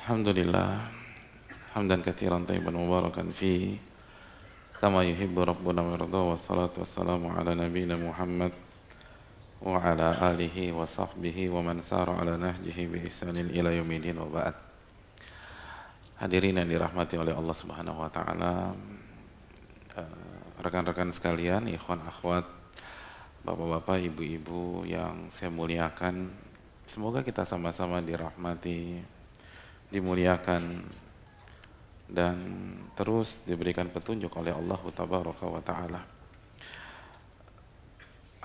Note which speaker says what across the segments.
Speaker 1: Alhamdulillah hamdan katsiran thayyiban mubarakan fi kama yuhibbu rabbuna wa yarda, wassalatu wassalamu ala nabiyyina Muhammad wa ala alihi wa sahbihi wa man sara ala nahjihi bi ihsanin ila yaumil wa ba'd. Hadirin yang dirahmati oleh Allah Subhanahu wa taala, rekan-rekan sekalian, ikhwan akhwat, bapak-bapak, ibu-ibu yang saya muliakan, semoga kita sama-sama dirahmati, dimuliakan dan terus diberikan petunjuk oleh Allah Tabaraka wa Ta'ala.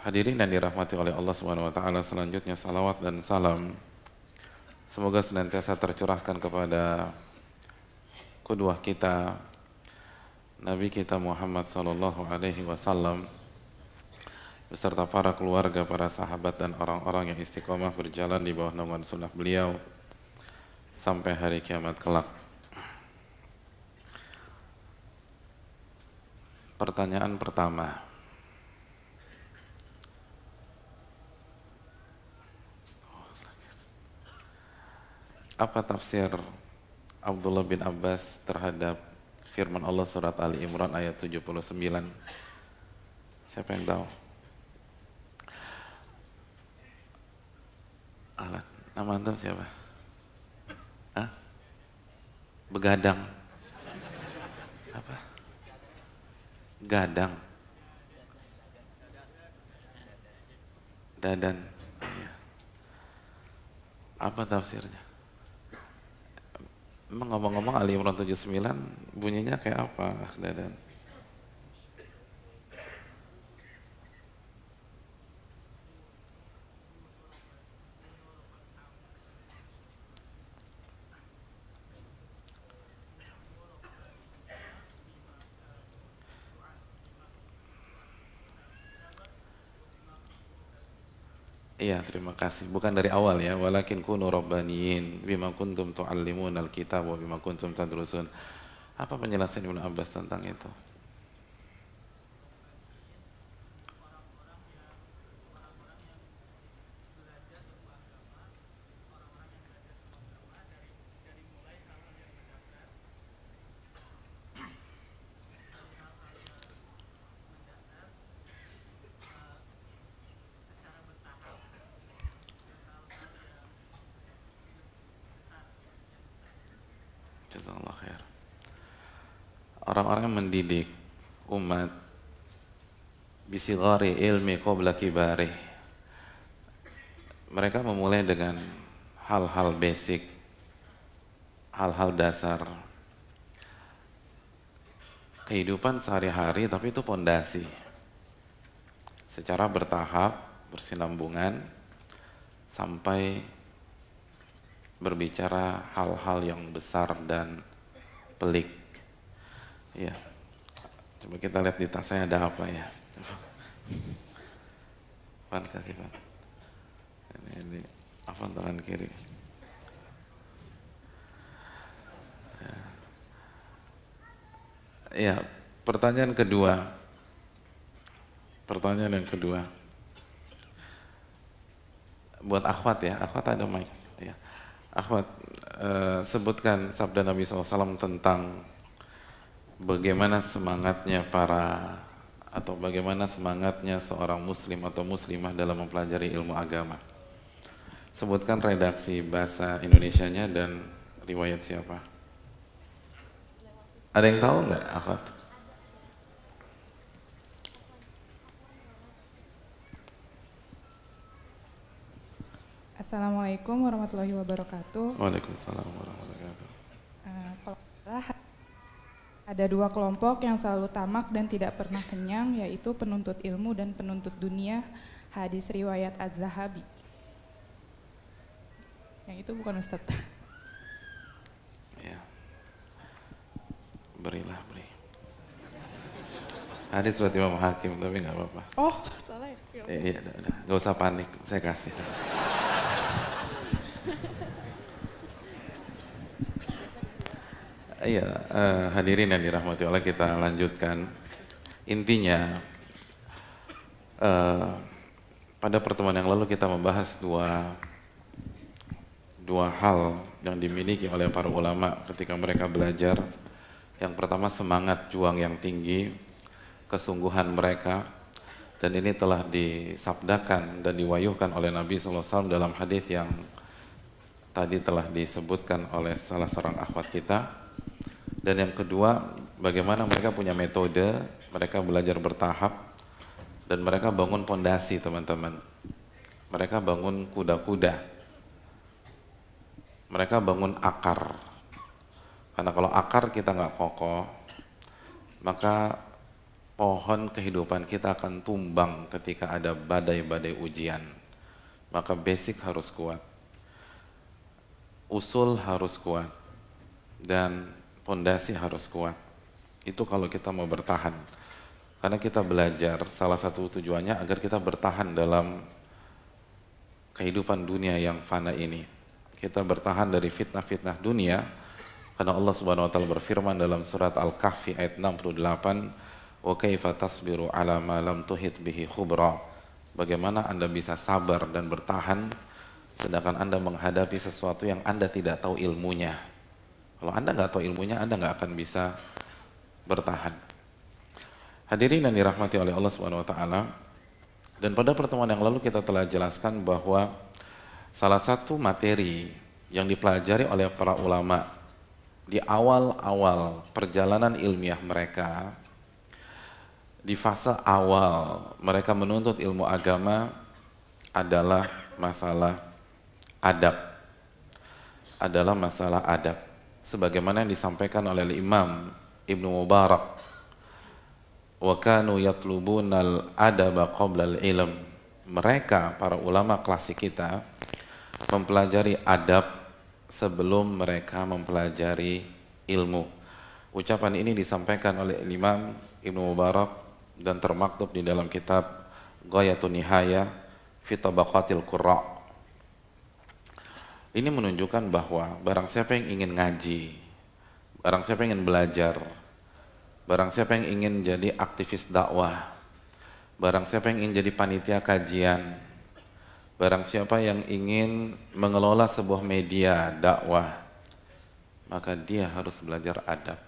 Speaker 1: Hadirin yang dirahmati oleh Allah Subhanahu wa Ta'ala, selanjutnya salawat dan salam semoga senantiasa tercurahkan kepada qudwah kita, Nabi kita Muhammad sallallahu alaihi wasallam beserta para keluarga, para sahabat dan orang-orang yang istiqomah berjalan di bawah naungan sunnah beliau sampai hari kiamat kelak. Pertanyaan pertama, apa tafsir Abdullah bin Abbas terhadap firman Allah surat Ali Imran ayat 79? Siapa yang tahu? Alat, nama antum siapa? Hah? Begadang. Apa? Gadang. Dadan. Ya. Apa tafsirnya? Emang ngomong-ngomong Ali Imran 79 bunyinya kayak apa, Dadan? Iya, terima kasih. Bukan dari awal ya. Walakin kunu rabbaniyin bima kuntum tu'allimunal kitab wa bima kuntum tadrusun. Apa penjelasan Ibnu Abbas tentang itu? Jazakallah khair. Orang-orang yang mendidik umat bisigari ilmi qabla kibari. Mereka memulai dengan hal-hal basic, hal-hal dasar kehidupan sehari-hari, tapi itu pondasi. Secara bertahap, bersinambungan sampai berbicara hal-hal yang besar dan pelik. Ya, coba kita lihat di tas saya ada apa ya. Pan kasih Pan. Ini apa tangan kiri? Ya, pertanyaan kedua. Pertanyaan yang kedua. Buat akhwat ya, akhwat ada mic. Ya. Akhwat, sebutkan sabda Nabi SAW tentang bagaimana semangatnya atau bagaimana semangatnya seorang muslim atau muslimah dalam mempelajari ilmu agama. Sebutkan redaksi bahasa Indonesianya dan riwayat siapa. Ada yang tahu nggak, akhwat?
Speaker 2: Assalamualaikum warahmatullahi wabarakatuh.
Speaker 1: Waalaikumsalam warahmatullahi wabarakatuh.
Speaker 2: Kalau ada dua kelompok yang selalu tamak dan tidak pernah kenyang, yaitu penuntut ilmu dan penuntut dunia. Hadis riwayat Az-Zahabi. Yang itu bukan Ustaz.
Speaker 1: Ya. Beri. Hadis buat Imam Hakim, tapi nggak apa-apa.
Speaker 2: Oh, salah ya?
Speaker 1: Iya, udah. Nggak usah panik, saya kasih. Iya, hadirin yang dirahmati Allah, kita lanjutkan. Intinya, pada pertemuan yang lalu kita membahas dua hal yang dimiliki oleh para ulama ketika mereka belajar. Yang pertama, semangat juang yang tinggi, kesungguhan mereka, dan ini telah disabdakan dan diwahyukan oleh Nabi SAW dalam hadis yang tadi telah disebutkan oleh salah seorang akhwat kita. Dan yang kedua, bagaimana mereka punya metode, mereka belajar bertahap, dan mereka bangun pondasi, teman-teman. Mereka bangun kuda-kuda, mereka bangun akar. Karena kalau akar kita nggak kokoh, maka pohon kehidupan kita akan tumbang ketika ada badai-badai ujian. Maka basic harus kuat, usul harus kuat, dan pondasi harus kuat. Itu kalau kita mau bertahan. Karena kita belajar, salah satu tujuannya agar kita bertahan dalam kehidupan dunia yang fana ini. Kita bertahan dari fitnah-fitnah dunia. Karena Allah Subhanahu wa taala berfirman dalam surat Al-Kahfi ayat 68, "Wa kaifa tasbiru 'ala ma lam tuhit bihi khubra?" Bagaimana Anda bisa sabar dan bertahan sedangkan Anda menghadapi sesuatu yang Anda tidak tahu ilmunya. Kalau Anda nggak tahu ilmunya, Anda nggak akan bisa bertahan. Hadirin yang dirahmati oleh Allah Subhanahu wa taala, dan pada pertemuan yang lalu kita telah jelaskan bahwa salah satu materi yang dipelajari oleh para ulama di awal-awal perjalanan ilmiah mereka, di fase awal mereka menuntut ilmu agama adalah masalah adab. Adalah masalah adab. Sebagaimana yang disampaikan oleh Imam Ibnu Mubarak, wa kanu yatlubunal adaba qabla al-ilm. Mereka, para ulama klasik kita, mempelajari adab sebelum mereka mempelajari ilmu. Ucapan ini disampaikan oleh Imam Ibnu Mubarak dan termaktub di dalam kitab Ghayatun Nihaya fi Tabaqatil Qurra. Ini menunjukkan bahwa barang siapa yang ingin ngaji, barang siapa yang ingin belajar, barang siapa yang ingin jadi aktivis dakwah, barang siapa yang ingin jadi panitia kajian, barang siapa yang ingin mengelola sebuah media dakwah, maka dia harus belajar adab.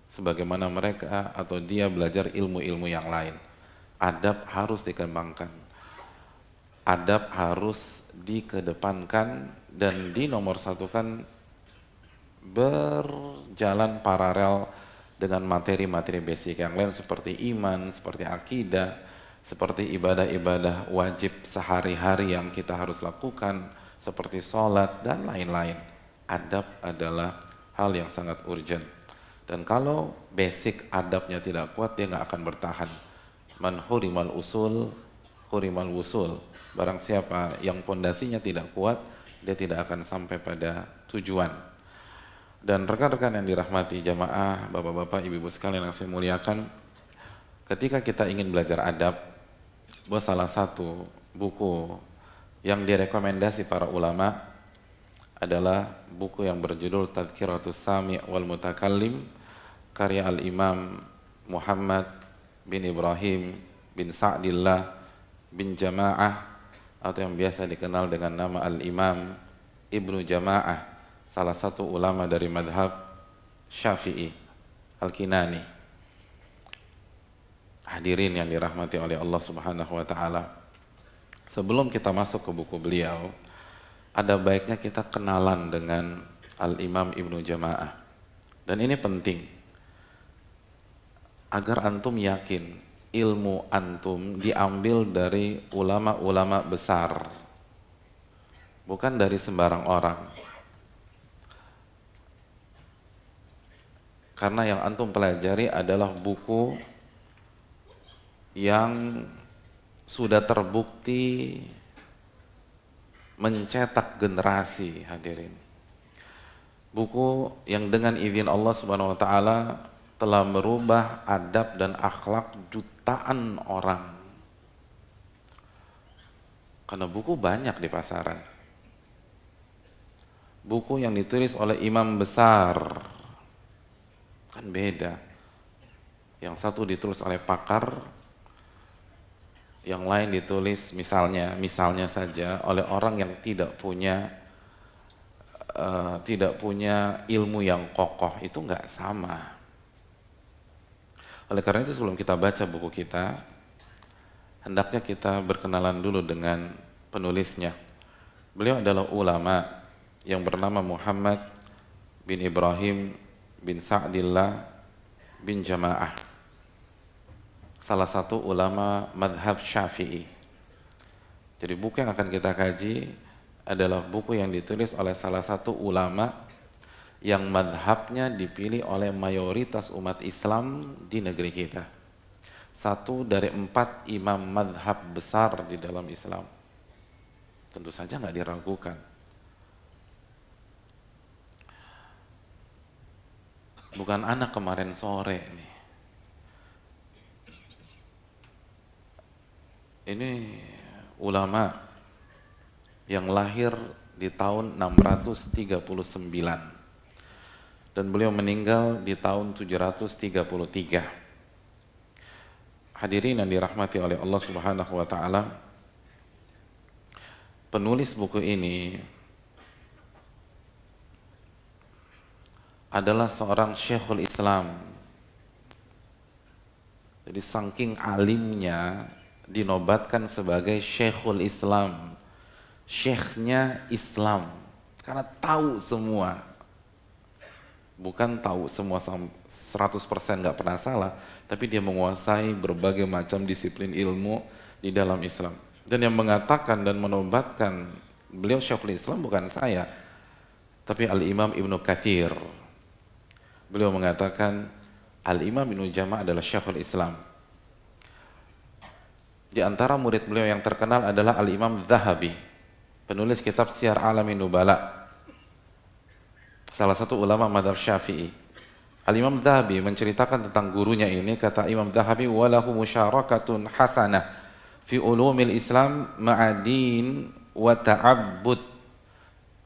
Speaker 1: Sebagaimana mereka atau dia belajar ilmu-ilmu yang lain. Adab harus dikembangkan. Adab harus dikedepankan dan dinomorsatukan, berjalan paralel dengan materi-materi basic yang lain seperti iman, seperti akidah, seperti ibadah-ibadah wajib sehari-hari yang kita harus lakukan, seperti sholat dan lain-lain. Adab adalah hal yang sangat urgent. Dan kalau basic adabnya tidak kuat, dia nggak akan bertahan. Man hurimal usul, hurimal wusul. Barang siapa yang pondasinya tidak kuat, dia tidak akan sampai pada tujuan. Dan rekan-rekan yang dirahmati jamaah, bapak-bapak, ibu-ibu sekalian yang saya muliakan, ketika kita ingin belajar adab, bahwa salah satu buku yang direkomendasi para ulama adalah buku yang berjudul Tadhkiratus Sami' wal Mutakallim, karya Al-Imam Muhammad bin Ibrahim bin Sa'dillah bin Jama'ah, atau yang biasa dikenal dengan nama Al-Imam Ibnu Jama'ah, salah satu ulama dari madhab Syafi'i Al-Kinani. Hadirin yang dirahmati oleh Allah Subhanahu wa taala. Sebelum kita masuk ke buku beliau, ada baiknya kita kenalan dengan Al-Imam Ibnu Jama'ah. Dan ini penting agar antum yakin ilmu antum diambil dari ulama-ulama besar, bukan dari sembarang orang. Karena yang antum pelajari adalah buku yang sudah terbukti mencetak generasi, hadirin. Buku yang dengan izin Allah Subhanahu wa taala telah merubah adab dan akhlak jutaan orang. Karena buku banyak di pasaran. Buku yang ditulis oleh imam besar kan beda. Yang satu ditulis oleh pakar, yang lain ditulis misalnya saja oleh orang yang tidak punya tidak punya ilmu yang kokoh, itu nggak sama. Oleh karena itu sebelum kita baca buku kita, hendaknya kita berkenalan dulu dengan penulisnya. Beliau adalah ulama yang bernama Muhammad bin Ibrahim bin Sa'dillah bin Jama'ah, salah satu ulama madhab Syafi'i. Jadi buku yang akan kita kaji adalah buku yang ditulis oleh salah satu ulama yang madhabnya dipilih oleh mayoritas umat Islam di negeri kita. Satu dari 4 imam madhab besar di dalam Islam. Tentu saja nggak diragukan. Bukan anak kemarin sore nih. Ini ulama yang lahir di tahun 639 dan beliau meninggal di tahun 733. Hadirin yang dirahmati oleh Allah Subhanahu wa taala, penulis buku ini adalah seorang Syekhul Islam. Jadi saking alimnya dinobatkan sebagai Syekhul Islam, syekhnya Islam, karena tahu semua. Bukan tahu semua 100% nggak pernah salah, tapi dia menguasai berbagai macam disiplin ilmu di dalam Islam. Dan yang mengatakan dan menobatkan beliau Syekhul Islam bukan saya, tapi Al-Imam Ibnu Katsir. Beliau mengatakan Al-Imam Ibnu Jama'ah adalah Syekhul Islam. Di antara murid beliau yang terkenal adalah Al-Imam Dzahabi, penulis kitab Syiar Alamin Nubala, salah satu ulama mazhab Syafi'i. Al-Imam Dzahabi menceritakan tentang gurunya ini, kata Imam Dzahabi, walahu musyarakatun hasanah fi ulumil Islam ma'adin wa ta'abbud.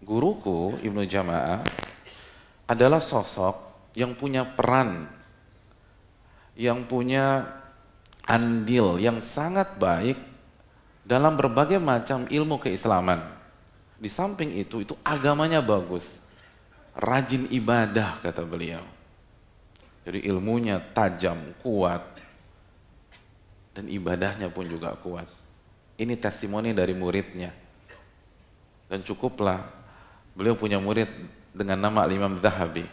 Speaker 1: Guruku Ibnu Jama'ah adalah sosok yang punya peran, yang punya andil yang sangat baik dalam berbagai macam ilmu keislaman. Di samping itu agamanya bagus, rajin ibadah kata beliau. Jadi ilmunya tajam, kuat, dan ibadahnya pun juga kuat. Ini testimoni dari muridnya. Dan cukuplah beliau punya murid dengan nama Al-Imam Dzahabi.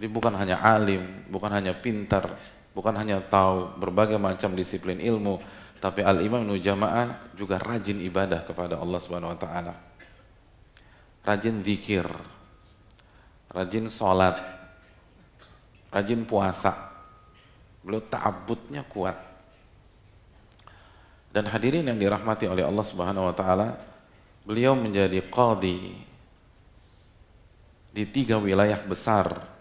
Speaker 1: Jadi bukan hanya alim, bukan hanya pintar, bukan hanya tahu berbagai macam disiplin ilmu, tapi Al-Imam Ibnu Jama'ah juga rajin ibadah kepada Allah Subhanahu wa taala. Rajin zikir, rajin sholat, rajin puasa. Beliau ta'abbudnya kuat. Dan hadirin yang dirahmati oleh Allah Subhanahu wa taala, beliau menjadi qadhi di 3 wilayah besar.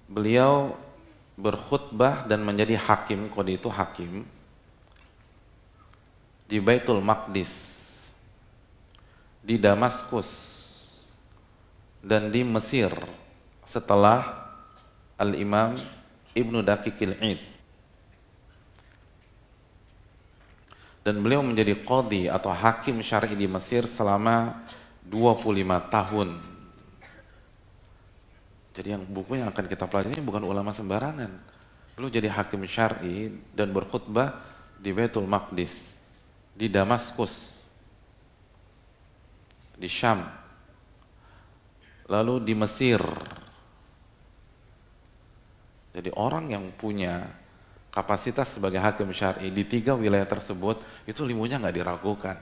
Speaker 1: Beliau berkhutbah dan menjadi hakim, qadhi itu hakim, di Baitul Maqdis, di Damaskus, dan di Mesir setelah Al-Imam Ibnu Daqiqil Id. Dan beliau menjadi qadhi atau hakim syar'i di Mesir selama 25 tahun. Jadi yang buku yang akan kita pelajari ini bukan ulama sembarangan. Beliau jadi hakim syar'i dan berkhutbah di Baitul Maqdis, di Damaskus, di Syam, lalu di Mesir. Jadi orang yang punya kapasitas sebagai hakim syar'i di 3 wilayah tersebut, itu ilmunya nggak diragukan.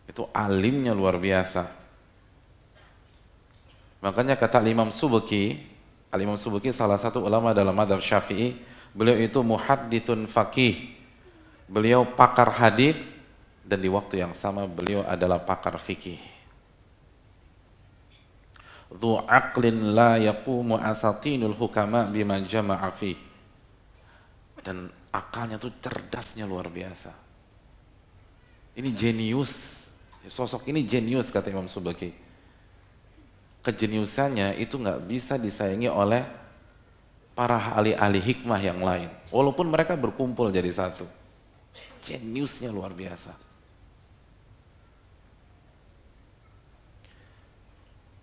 Speaker 1: Itu alimnya luar biasa. Makanya kata Imam Subki, Al-Imam Subki salah satu ulama dalam mazhab Syafi'i, beliau itu muhadditsun faqih. Beliau pakar hadis dan di waktu yang sama beliau adalah pakar fikih. Dzu aqlin la yaqumu asatinul hukama bima jama'a fi. Dan akalnya tuh cerdasnya luar biasa. Ini jenius. Sosok ini jenius kata Imam Subki. Kejeniusannya itu nggak bisa disaingi oleh para ahli-ahli hikmah yang lain. Walaupun mereka berkumpul jadi satu. jeniusnya luar biasa.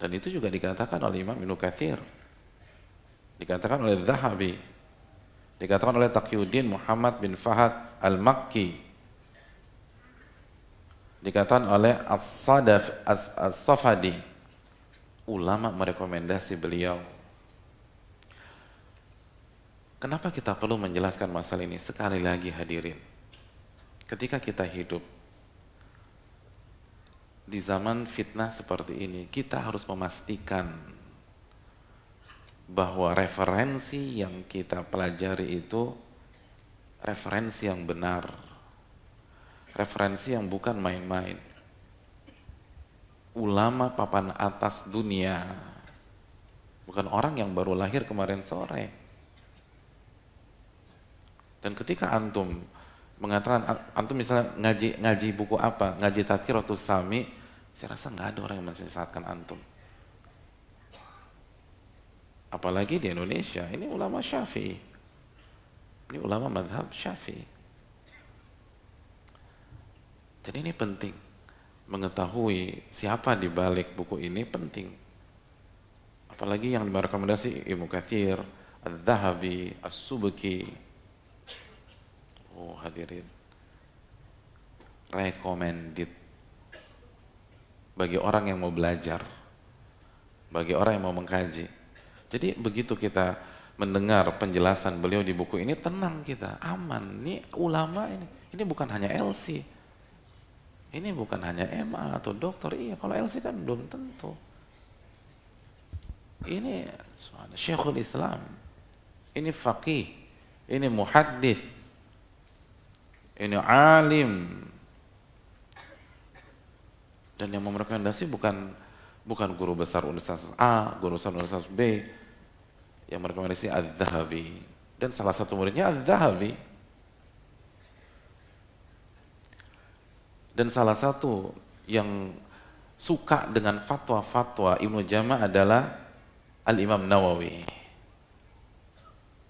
Speaker 1: Dan itu juga dikatakan oleh Imam Ibnu Katsir, dikatakan oleh Zahabi, dikatakan oleh Taqiyuddin Muhammad bin Fahad Al-Makki, dikatakan oleh As-Safadi. Ulama merekomendasi beliau. Kenapa kita perlu menjelaskan masalah ini? Sekali lagi hadirin, ketika kita hidup di zaman fitnah seperti ini, kita harus memastikan bahwa referensi yang kita pelajari itu referensi yang benar, referensi yang bukan main-main. Ulama papan atas dunia, bukan orang yang baru lahir kemarin sore. Dan ketika antum mengatakan, antum misalnya ngaji buku apa, ngaji Tadhkiratus Sami, saya rasa nggak ada orang yang mensesatkan antum. Apalagi di Indonesia, ini ulama Syafi'i, ini ulama madhab Syafi'i. Jadi ini penting, mengetahui siapa di balik buku ini penting. Apalagi yang direkomendasi Ibnu Katsir, Adz-Dzahabi, As-Subki. Oh hadirin, recommended bagi orang yang mau belajar, bagi orang yang mau mengkaji. Jadi begitu kita mendengar penjelasan beliau di buku ini, tenang kita, aman. Ini ulama ini bukan hanya LC, ini bukan hanya MA atau dokter. Iya, kalau LC kan belum tentu. Ini Syekhul Islam, ini faqih, ini muhaddits, ini alim. Dan yang merekomendasi bukan guru besar Universitas A, guru besar Universitas B. Yang merekomendasi Adz-Dzahabi. Dan salah satu muridnya Adz-Dzahabi. Dan salah satu yang suka dengan fatwa-fatwa Ibnu Jama'ah adalah Al-Imam Nawawi.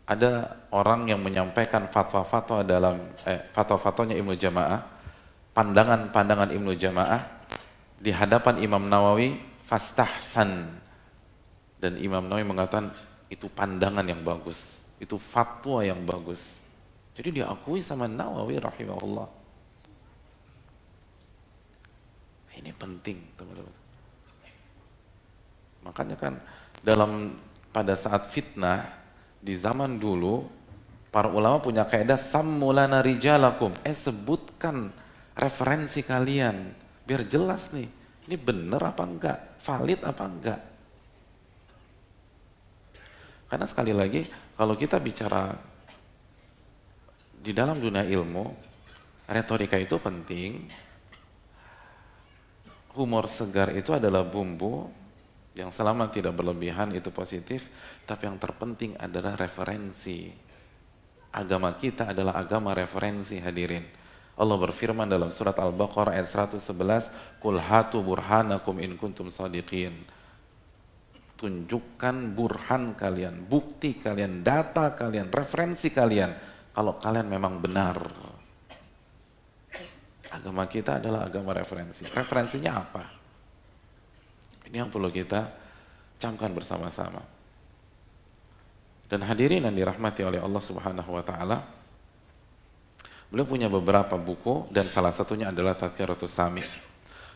Speaker 1: Ada orang yang menyampaikan fatwa-fatwa dalam fatwa-fatwanya Ibnu Jama'ah, pandangan-pandangan Ibnu Jama'ah di hadapan Imam Nawawi, fastahsan, dan Imam Nawawi mengatakan itu pandangan yang bagus, itu fatwa yang bagus. Jadi diakui sama Nawawi rahimahullah. Ini penting teman-teman. Makanya kan pada saat fitnah di zaman dulu, para ulama punya kaidah sammulana rijalakum, sebutkan referensi kalian biar jelas nih, ini benar apa enggak, valid apa enggak. Karena sekali lagi, kalau kita bicara di dalam dunia ilmu, retorika itu penting, humor segar itu adalah bumbu yang selama tidak berlebihan itu positif, tapi yang terpenting adalah referensi. Agama kita adalah agama referensi hadirin. Allah berfirman dalam surat Al-Baqarah ayat 111, "Qul hatu burhanakum in kuntum shadiqin." Tunjukkan burhan kalian, bukti kalian, data kalian, referensi kalian kalau kalian memang benar. Agama kita adalah agama referensi. Referensinya apa? Ini yang perlu kita camkan bersama-sama. Dan hadirin yang dirahmati oleh Allah Subhanahu wa taala, beliau punya beberapa buku dan salah satunya adalah Tadhkiratus Sami.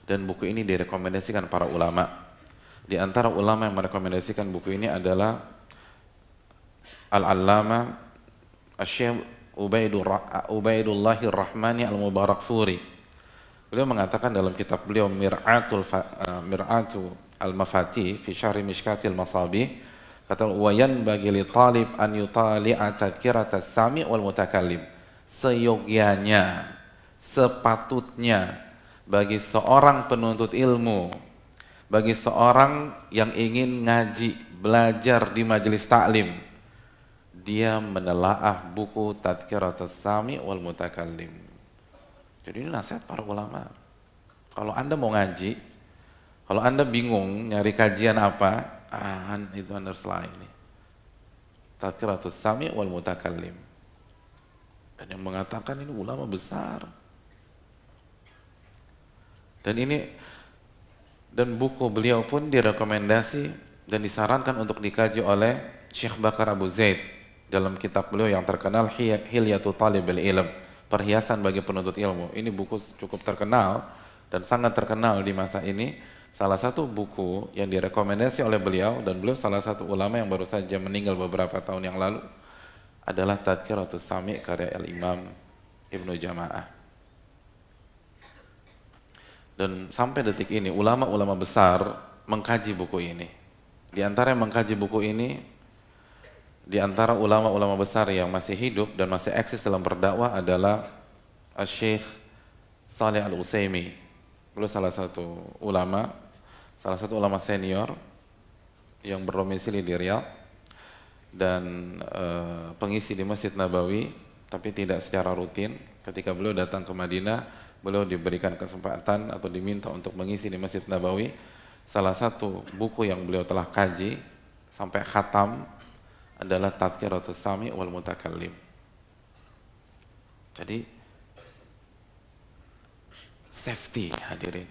Speaker 1: Dan buku ini direkomendasikan para ulama. Di antara ulama yang merekomendasikan buku ini adalah Al-Allama Asy-Syaikh Ubaidullahir Rahmani Al-Mubarakfuri. Beliau mengatakan dalam kitab beliau Mir'atu Al-Mafati fi Syarh Mishkatil Masabih, kata wa yanbaghi li talib an yutali'a Tadhkiratas Sami wal Mutakallim. Seyogyanya, sepatutnya bagi seorang penuntut ilmu, bagi seorang yang ingin ngaji, belajar di majelis taklim, dia menelaah buku Tadhkiratus Sami wal Mutakallim. Jadi ini nasihat para ulama. Kalau Anda mau ngaji, kalau Anda bingung nyari kajian apa, itu Anda harus ini. Tadhkiratus Sami wal Mutakallim. Dan yang mengatakan ini ulama besar. Dan buku beliau pun direkomendasi dan disarankan untuk dikaji oleh Syekh Bakar Abu Zaid dalam kitab beliau yang terkenal Hilyatul Talibil Ilm, perhiasan bagi penuntut ilmu. Ini buku cukup terkenal dan sangat terkenal di masa ini. Salah satu buku yang direkomendasi oleh beliau, dan beliau salah satu ulama yang baru saja meninggal beberapa tahun yang lalu, adalah Tadhkiratus Sami' karya Al-Imam Ibnu Jama'ah. Dan sampai detik ini ulama-ulama besar mengkaji buku ini. Di antara yang mengkaji buku ini, di antara ulama-ulama besar yang masih hidup dan masih eksis dalam berdakwah adalah Syekh Shalih Al-Utsaimin. Beliau salah satu ulama senior yang berdomisili di Riyadh dan pengisi di Masjid Nabawi, tapi tidak secara rutin. Ketika beliau datang ke Madinah, beliau diberikan kesempatan atau diminta untuk mengisi di Masjid Nabawi. Salah satu buku yang beliau telah kaji sampai khatam adalah Tadhkiratus Sami' wal Mutakallim. Jadi safety, hadirin,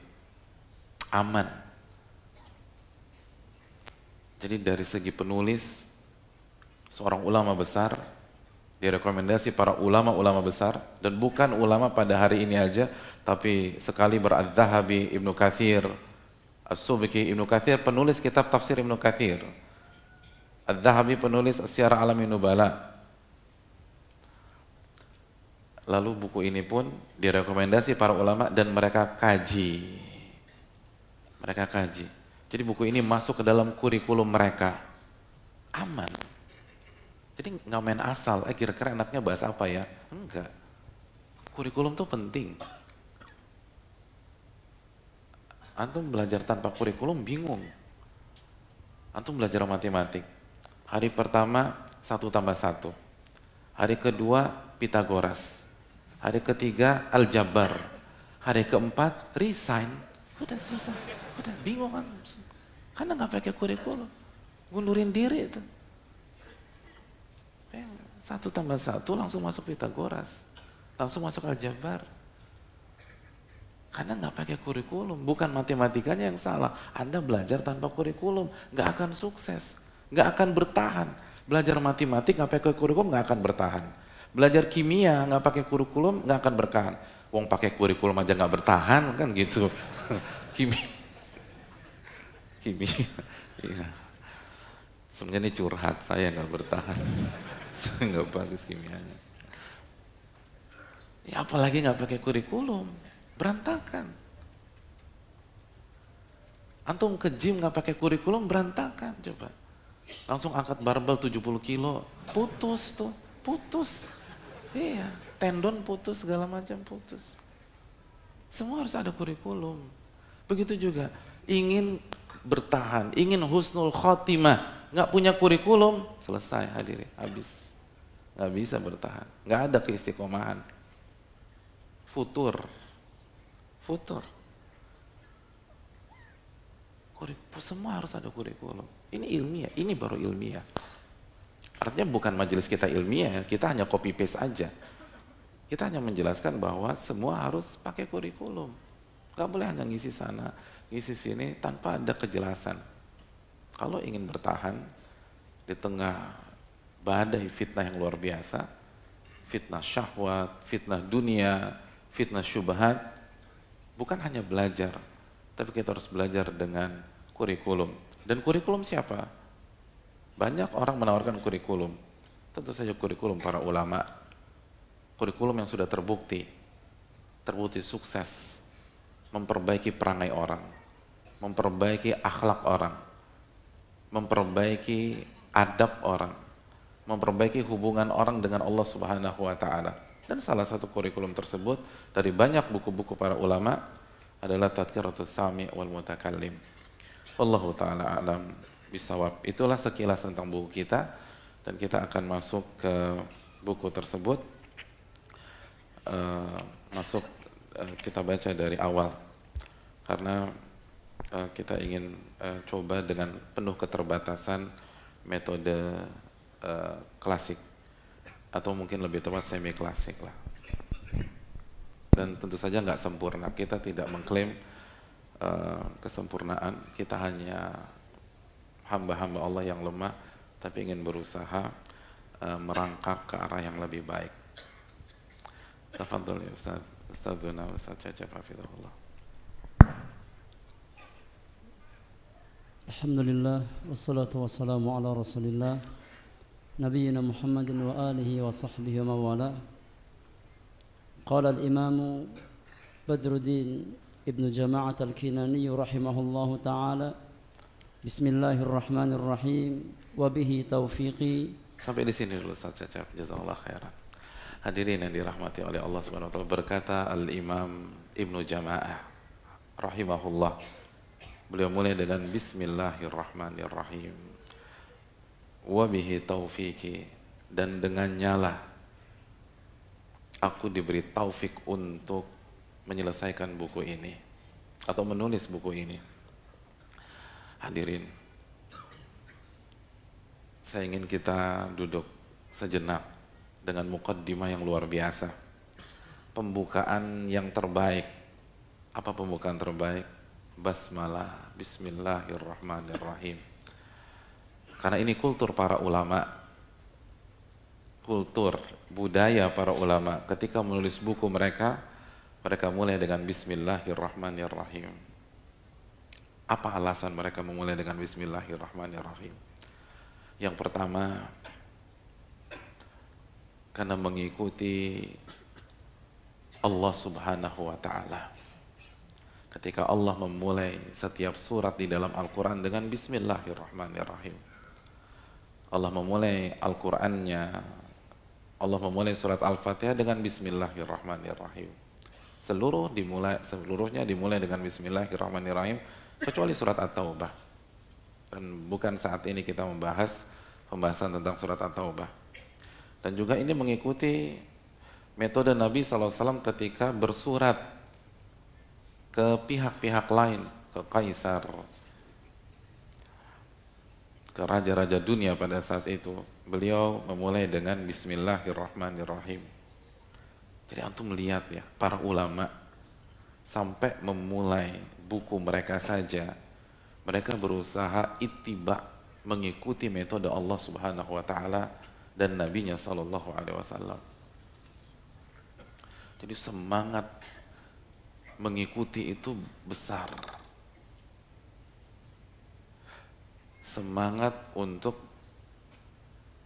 Speaker 1: aman. Jadi dari segi penulis, seorang ulama besar, direkomendasi para ulama-ulama besar, dan bukan ulama pada hari ini aja, tapi sekali Al-Zahabi, Ibnu Katsir, As-Subki. Ibnu Katsir penulis kitab tafsir Ibnu Katsir. Al-Zahabi penulis Syiar A'lamin Nubala. Lalu buku ini pun direkomendasi para ulama dan mereka kaji. Mereka kaji. Jadi buku ini masuk ke dalam kurikulum mereka. Aman. Jadi nggak main asal, kira-kira anaknya bahas apa ya? Enggak. Kurikulum tuh penting. Antum belajar tanpa kurikulum bingung. Antum belajar matematik. Hari pertama 1+1. Hari kedua Pitagoras. Hari ketiga Aljabar. Hari keempat resign. Udah selesai. Udah bingung kan? Karena nggak pakai kurikulum. Ngundurin diri itu. 1+1 langsung masuk Pitagoras, langsung masuk Aljabar. Karena nggak pakai kurikulum, bukan matematikanya yang salah. Anda belajar tanpa kurikulum, nggak akan sukses, nggak akan bertahan. Belajar matematik nggak pakai kurikulum nggak akan bertahan. Belajar kimia nggak pakai kurikulum nggak akan bertahan. Wong pakai kurikulum aja nggak bertahan kan gitu. Kimia. Iya. Sebenarnya ini curhat, saya nggak bertahan. Nggak bagus kimianya. Ya apalagi nggak pakai kurikulum, berantakan. Antum ke gym nggak pakai kurikulum, berantakan. Coba, langsung angkat barbel 70 kilo, putus tuh, putus. Iya, tendon putus, segala macam putus. Semua harus ada kurikulum. Begitu juga, ingin bertahan, ingin husnul khotimah, nggak punya kurikulum, selesai hadirin, habis. Nggak bisa bertahan, nggak ada keistiqomahan. Futur. Semua harus ada kurikulum. Ini ilmiah, ini baru ilmiah. Artinya bukan majelis kita ilmiah, kita hanya copy paste aja. Kita hanya menjelaskan bahwa semua harus pakai kurikulum. Nggak boleh hanya ngisi sana, ngisi sini tanpa ada kejelasan. Kalau ingin bertahan di tengah badai fitnah yang luar biasa, fitnah syahwat, fitnah dunia, fitnah syubhat, bukan hanya belajar, tapi kita harus belajar dengan kurikulum. Dan kurikulum siapa? Banyak orang menawarkan kurikulum. Tentu saja kurikulum para ulama, kurikulum yang sudah terbukti sukses, memperbaiki perangai orang, memperbaiki akhlak orang, memperbaiki adab orang, memperbaiki hubungan orang dengan Allah Subhanahu wa taala. Dan salah satu kurikulum tersebut dari banyak buku-buku para ulama adalah Tadhkiratus Sami' wal Mutakallim. Wallahu taala a'lam bisawab. Itulah sekilas tentang buku kita, dan kita akan masuk ke buku tersebut. Kita baca dari awal karena kita ingin coba dengan penuh keterbatasan metode klasik. atau mungkin lebih tepat semi klasik lah. Dan tentu saja nggak sempurna. Kita tidak mengklaim kesempurnaan. Kita hanya hamba-hamba Allah yang lemah, tapi ingin berusaha merangkak ke arah yang lebih baik. Tafadhol ya Ustaz. Ustadzuna Ustaz Cecep hafizahullah.
Speaker 3: Alhamdulillah wassalatu wassalamu ala Rasulillah nabiyyina Muhammadin wa alihi wa sahbihi wa mawala. Qala al-Imam Badruddin Ibn Jama'at al-Kinani rahimahullahu ta'ala, Bismillahirrahmanirrahim, wa bihi taufiqi.
Speaker 1: Sampai di sini dulu Ustaz Cecep, jazakallah khairan. Hadirin yang dirahmati oleh Allah Subhanahu wa taala, berkata Al-Imam Ibnu Jama'ah rahimahullah, beliau mulai dengan Bismillahirrahmanirrahim, wa bihi taufiqi, dan dengannya lah aku diberi taufik untuk menyelesaikan buku ini atau menulis buku ini. Hadirin, saya ingin kita duduk sejenak dengan muqaddimah yang luar biasa, pembukaan yang terbaik. Apa pembukaan terbaik? Basmalah, Bismillahirrahmanirrahim. Karena ini kultur para ulama, kultur budaya para ulama. Ketika menulis buku mereka mulai dengan Bismillahirrahmanirrahim. Apa alasan mereka memulai dengan Bismillahirrahmanirrahim? Yang pertama, karena mengikuti Allah Subhanahu wa ta'ala. Ketika Allah memulai setiap surat di dalam Al-Quran dengan Bismillahirrahmanirrahim. Allah memulai Al-Qurannya, Allah memulai surat Al-Fatihah dengan Bismillahirrahmanirrahim. Seluruhnya dimulai dengan Bismillahirrahmanirrahim, kecuali surat At-Taubah. Dan bukan saat ini kita membahas pembahasan tentang surat At-Taubah. Dan juga ini mengikuti metode Nabi SAW ketika bersurat ke pihak-pihak lain, ke kaisar, ke raja-raja dunia pada saat itu. Beliau memulai dengan Bismillahirrahmanirrahim. Jadi antum melihat ya, para ulama sampai memulai buku mereka saja, mereka berusaha ittiba, mengikuti metode Allah Subhanahu wa ta'ala dan Nabinya Sallallahu Alaihi Wasallam. Jadi semangat mengikuti itu besar, semangat untuk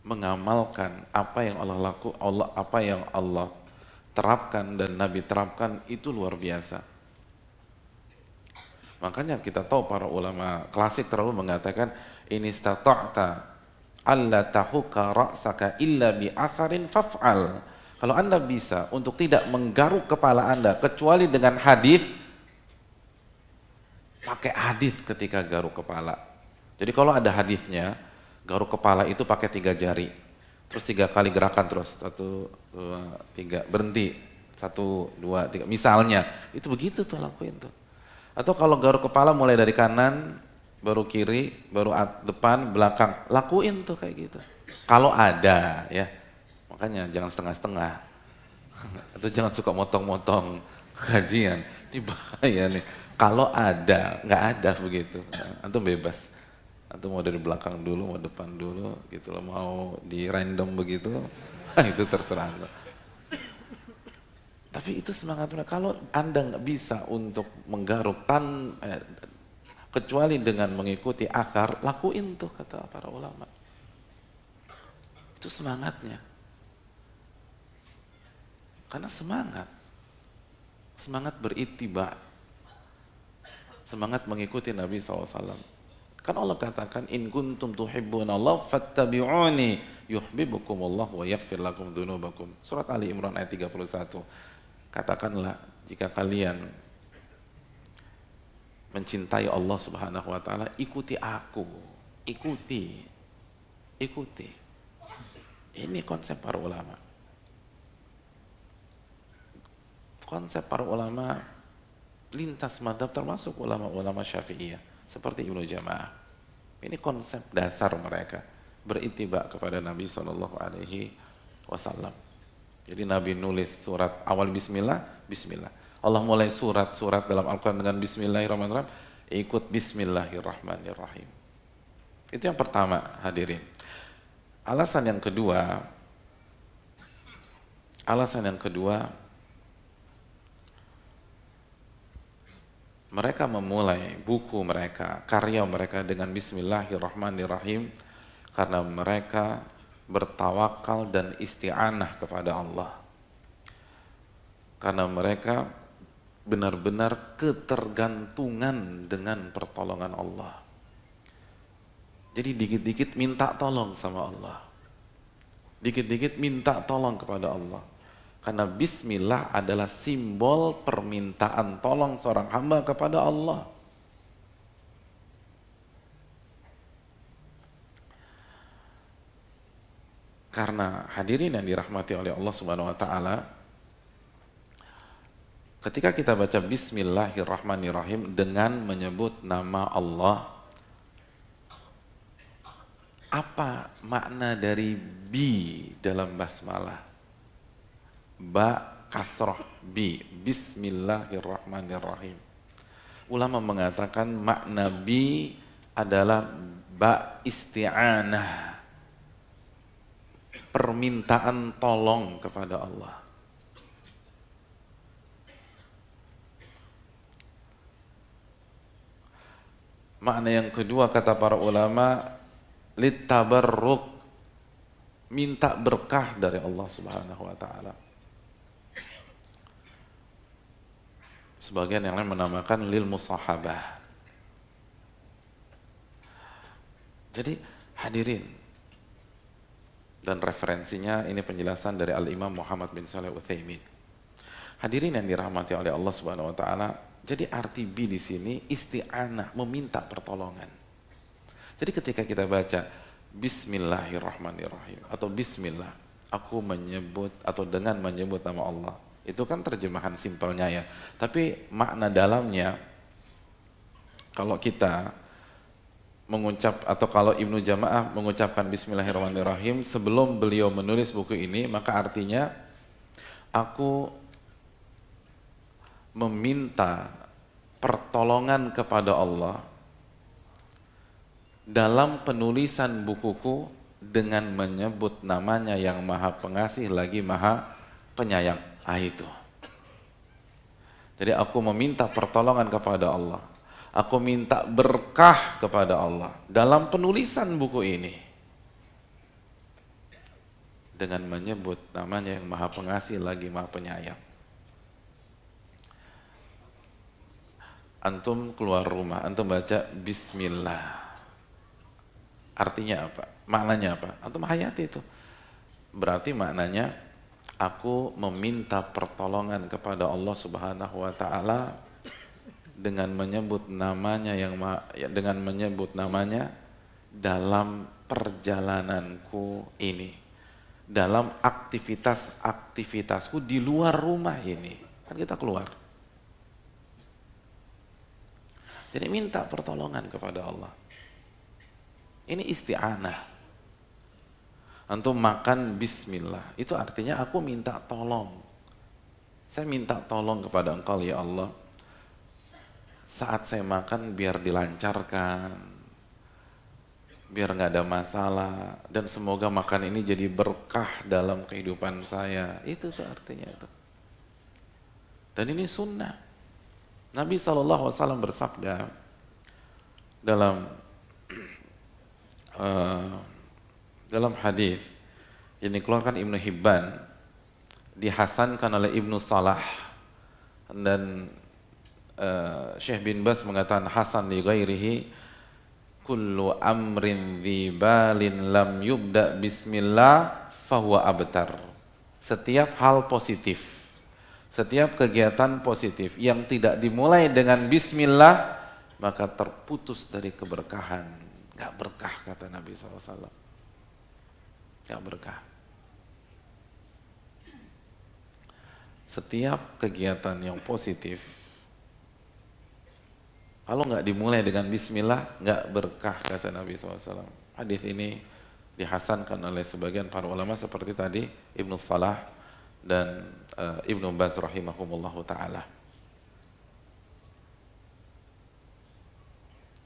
Speaker 1: mengamalkan apa yang apa yang Allah terapkan dan Nabi terapkan itu luar biasa. Makanya kita tahu para ulama klasik terlalu mengatakan, ini istata'ta alla tahuka ra'saka illa bi atharin faf'al. Kalau Anda bisa untuk tidak menggaruk kepala Anda kecuali dengan hadis, pakai hadis ketika garuk kepala. Jadi kalau ada hadisnya, garuk kepala itu pakai 3 jari, terus 3 kali gerakan terus, 1, 2, 3, berhenti, 1, 2, 3, misalnya, itu begitu tuh lakuin tuh. Atau kalau garuk kepala mulai dari kanan, baru kiri, baru depan, belakang, lakuin tuh kayak gitu. Kalau ada ya, makanya jangan setengah-setengah, atau jangan suka motong-motong kajian, ini bahaya nih. Kalau ada, nggak ada begitu, antum bebas. Antum mau dari belakang dulu, mau depan dulu, gitu loh, mau di random begitu, itu terserah Anda. Tapi itu semangat mereka. Kalau Anda nggak bisa untuk menggaruk kecuali dengan mengikuti akar, lakuin tuh kata para ulama. Itu semangatnya. Karena semangat berittiba, semangat mengikuti Nabi SAW. Kan Allah katakan, in kuntum tuhibbunallah fattabi'uni yuhibbukumullah wa yaghfir lakum dzunubakum. Surat Ali Imran ayat 31. Katakanlah, jika kalian mencintai Allah Subhanahu wa ta'ala, ikuti aku, ikuti. Ini konsep para ulama. Konsep para ulama lintas mazhab, termasuk ulama-ulama Syafi'iyah seperti Ibnu Jama'ah. Ini konsep dasar mereka, berittiba kepada Nabi Sallallahu Alaihi wasallam. Jadi Nabi nulis surat awal bismillah, bismillah. Allah mulai surat-surat dalam Al-Quran dengan bismillahirrahmanirrahim, ikut bismillahirrahmanirrahim. Itu yang pertama, hadirin. Alasan yang kedua, mereka memulai buku mereka, karya mereka dengan bismillahirrahmanirrahim karena mereka bertawakal dan isti'anah kepada Allah. Karena mereka benar-benar ketergantungan dengan pertolongan Allah. Jadi dikit-dikit minta tolong sama Allah. Dikit-dikit minta tolong kepada Allah. Karena bismillah adalah simbol permintaan tolong seorang hamba kepada Allah. Karena hadirin yang dirahmati oleh Allah Subhanahu wa taala, ketika kita baca bismillahirrahmanirrahim dengan menyebut nama Allah, apa makna dari bi dalam basmalah? Ba kasroh bi, bismillahirrahmanirrahim. Ulama mengatakan makna bi adalah ba isti'anah, permintaan tolong kepada Allah. Makna yang kedua kata para ulama, litabarruk, minta berkah dari Allah Subhanahu wa taala. Sebagian yang lain menamakan lil musahabah. Jadi hadirin, dan referensinya ini penjelasan dari Al-Imam Muhammad bin Shalih Al-Utsaimin. Hadirin yang dirahmati oleh Allah Subhanahu wa taala, jadi arti bi di sini isti'anah, meminta pertolongan. Jadi ketika kita baca bismillahirrahmanirrahim atau bismillah, aku menyebut atau dengan menyebut nama Allah, itu kan terjemahan simpelnya ya. Tapi makna dalamnya, kalau kita mengucap atau kalau Ibnu Jamaah mengucapkan bismillahirrahmanirrahim sebelum beliau menulis buku ini, maka artinya aku meminta pertolongan kepada Allah dalam penulisan bukuku dengan menyebut namanya yang maha pengasih lagi maha penyayang. Itu. Jadi aku meminta pertolongan kepada Allah. Aku minta berkah kepada Allah dalam penulisan buku ini dengan menyebut namanya yang maha pengasih lagi maha penyayang. Antum keluar rumah, antum baca bismillah. Artinya apa? Maknanya apa? Antum hayati itu. Berarti maknanya aku meminta pertolongan kepada Allah Subhanahu wa taala dengan menyebut namanya dengan menyebut namanya dalam perjalananku ini, dalam aktivitasku di luar rumah ini. Kan kita keluar. Jadi minta pertolongan kepada Allah. Ini isti'anah. Antum makan bismillah, itu artinya aku minta tolong. Saya minta tolong kepada Engkau ya Allah. Saat saya makan biar dilancarkan, biar nggak ada masalah, dan semoga makan ini jadi berkah dalam kehidupan saya. Itu tuh artinya itu. Dan ini sunnah. Nabi SAW bersabda dalam hadis yang dikeluarkan Ibnu Hibban, dihasankan oleh Ibnu Salah, dan Syekh bin Baz mengatakan hasan li ghairihi, kullu amrin dhi balin lam yubda bismillah fahuwa abtar. Setiap hal positif, setiap kegiatan positif yang tidak dimulai dengan bismillah maka terputus dari keberkahan. Gak berkah kata Nabi SAW. Gak berkah. Setiap kegiatan yang positif, kalau nggak dimulai dengan bismillah, nggak berkah kata Nabi SAW. Hadis ini dihasankan oleh sebagian para ulama seperti tadi Ibnu Salah dan Ibnu Baz rahimahumullahu ta'ala.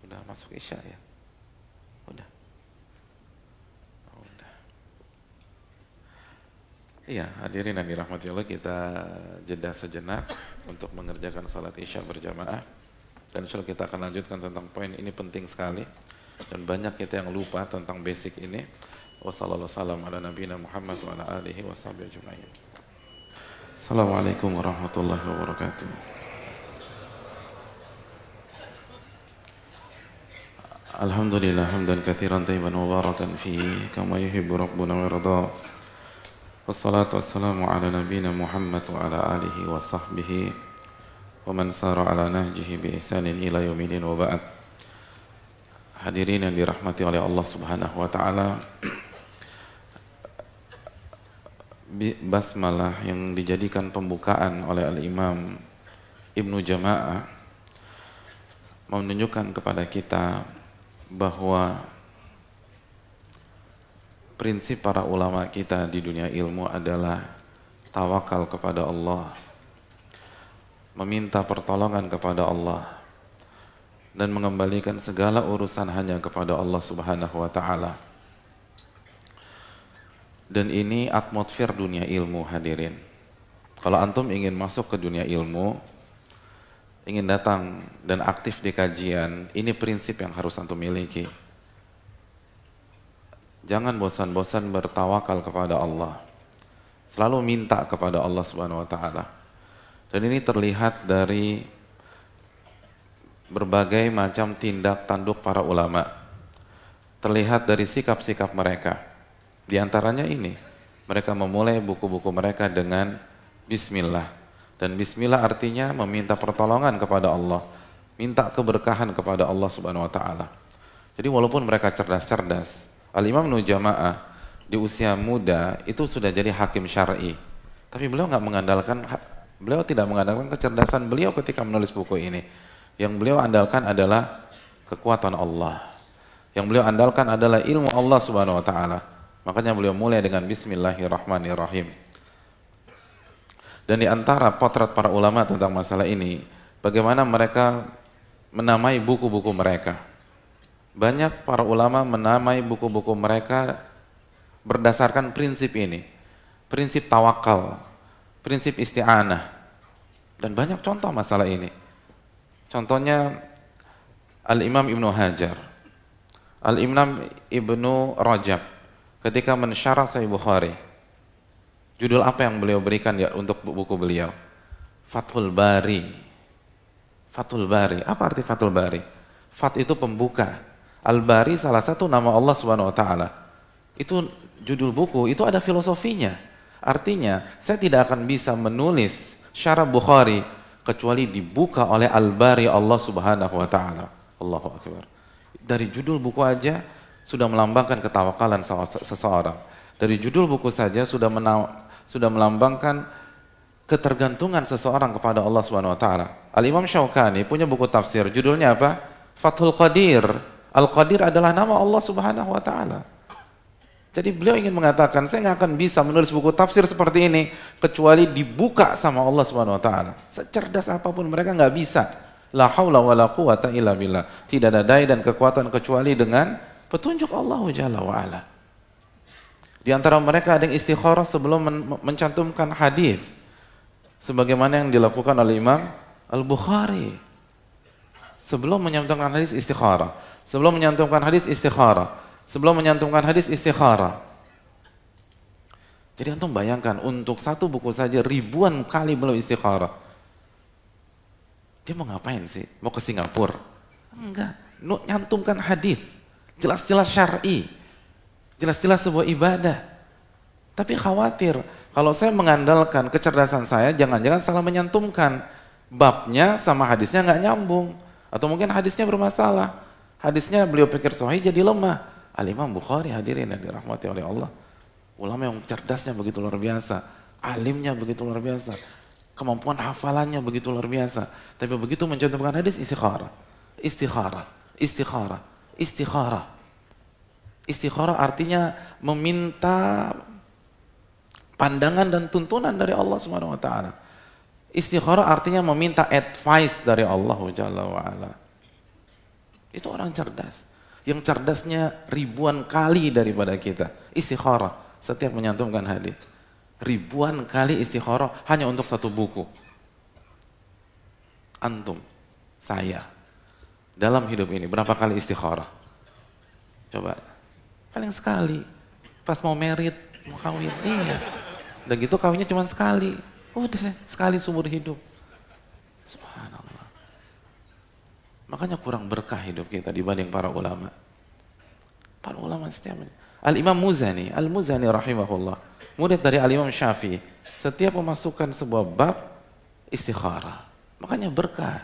Speaker 1: Udah masuk Isya ya? Udah. Udah. Iya, hadirin yang dirahmati Allah, kita jeda sejenak untuk mengerjakan salat Isya berjamaah. Dan insya Allah kita akan lanjutkan tentang poin ini, penting sekali. Dan banyak kita yang lupa tentang basic ini. Wassalamualaikum ala nabiyina Muhammad wa ala alihi wa sahbihi ajma'in. Assalamualaikum warahmatullahi wabarakatuh. Alhamdulillah hamdan katsiran tayyiban mubarakan fihi kama yuhibbu rabbuna wa yarda. Wassalatu wassalamu ala nabiyina Muhammad wa ala alihi wa sahbihi wa man sara ala nahjihi bi ihsanin ila yaumil wa ba'd. Hadirin yang dirahmati oleh Allah Subhanahu wa taala, basmalah yang dijadikan pembukaan oleh Al-Imam Ibnu Jama'ah menunjukkan kepada kita bahwa prinsip para ulama kita di dunia ilmu adalah tawakal kepada Allah, meminta pertolongan kepada Allah, dan mengembalikan segala urusan hanya kepada Allah Subhanahu wa ta'ala. Dan ini atmosfer dunia ilmu, hadirin. Kalau antum ingin masuk ke dunia ilmu, ingin datang dan aktif di kajian, ini prinsip yang harus antum miliki. Jangan bosan-bosan bertawakal kepada Allah. Selalu minta kepada Allah Subhanahu wa ta'ala. Dan ini terlihat dari berbagai macam tindak tanduk para ulama. Terlihat dari sikap-sikap mereka. Di antaranya ini, mereka memulai buku-buku mereka dengan Bismillah. Dan Bismillah artinya meminta pertolongan kepada Allah, minta keberkahan kepada Allah Subhanahu wa ta'ala. Jadi walaupun mereka cerdas-cerdas, Al-Imam Ibnu Jama'ah di usia muda itu sudah jadi hakim syar'i. Tapi beliau tidak mengandalkan kecerdasan beliau ketika menulis buku ini. Yang beliau andalkan adalah kekuatan Allah. Yang beliau andalkan adalah ilmu Allah Subhanahu wa ta'ala. Makanya beliau mulai dengan Bismillahirrahmanirrahim. Dan di antara potret para ulama tentang masalah ini, bagaimana mereka menamai buku-buku mereka. Banyak para ulama menamai buku-buku mereka berdasarkan prinsip ini. Prinsip tawakal, prinsip isti'anah. Dan banyak contoh masalah ini. Contohnya Al-Imam Ibnu Hajar, Al-Imam Ibnu Rajab ketika mensyarah Sahih Bukhari. Judul apa yang beliau berikan ya untuk buku beliau? Fathul Bari. Fathul Bari. Apa arti Fathul Bari? Fat itu pembuka. Al-Bari salah satu nama Allah Subhanahu wa ta'ala. Itu judul buku, itu ada filosofinya. Artinya, saya tidak akan bisa menulis syarah Bukhari kecuali dibuka oleh Al-Bari Allah Subhanahu wa ta'ala. Allahu Akbar. Dari judul buku aja sudah melambangkan ketawakalan seseorang. Dari judul buku saja sudah melambangkan ketergantungan seseorang kepada Allah Subhanahu wa ta'ala. Al-Imam Syaukani punya buku tafsir, judulnya apa? Fathul Qadir. Al-Qadir adalah nama Allah Subhanahu wa ta'ala. Jadi beliau ingin mengatakan, saya nggak akan bisa menulis buku tafsir seperti ini kecuali dibuka sama Allah Subhanahu wa ta'ala. Secerdas apapun mereka nggak bisa. La haula wa la quwata illa billah. Tidak ada daya dan kekuatan kecuali dengan petunjuk Allah Jalla wa ala. Di antara mereka ada yang istikharah sebelum mencantumkan hadis, sebagaimana yang dilakukan oleh Imam Al-Bukhari. Sebelum mencantumkan hadis istikharah, sebelum mencantumkan hadis istikharah, sebelum menyantumkan hadis istikharah. Jadi antum bayangkan, untuk satu buku saja ribuan kali beliau istikharah. Dia mau ngapain sih? Mau ke Singapura? Enggak, nyantumkan hadis, jelas-jelas syar'i, jelas-jelas sebuah ibadah. Tapi khawatir, kalau saya mengandalkan kecerdasan saya, jangan-jangan salah menyantumkan. Babnya sama hadisnya nggak nyambung. Atau mungkin hadisnya bermasalah. Hadisnya beliau pikir sahih jadi lemah. Al-Imam Bukhari, hadirin yang dirahmati oleh Allah, ulama yang cerdasnya begitu luar biasa, alimnya begitu luar biasa, kemampuan hafalannya begitu luar biasa, tapi begitu mencantumkan hadis istikharah, istikharah, istikharah, istikharah. Istikharah artinya meminta pandangan dan tuntunan dari Allah Subhanahu wa taala. Istikharah artinya meminta advice dari Allah Jalla wa ala. Itu orang cerdas. Yang cerdasnya ribuan kali daripada kita. Istikharah setiap menyantumkan hadis. Ribuan kali istikharah hanya untuk satu buku. Antum, saya dalam hidup ini berapa kali istikharah? Coba. Paling sekali. Pas mau merit, mau kawin. Iya. Udah gitu kawinnya cuma sekali. Udah sekali seumur hidup. Subhanallah. Makanya kurang berkah hidup kita dibanding para ulama. Para ulama setiap Al-Imam Muzani, Al-Muzani rahimahullah, murid dari Al-Imam Syafi'i, setiap memasukkan sebuah bab istikharah. Makanya berkah.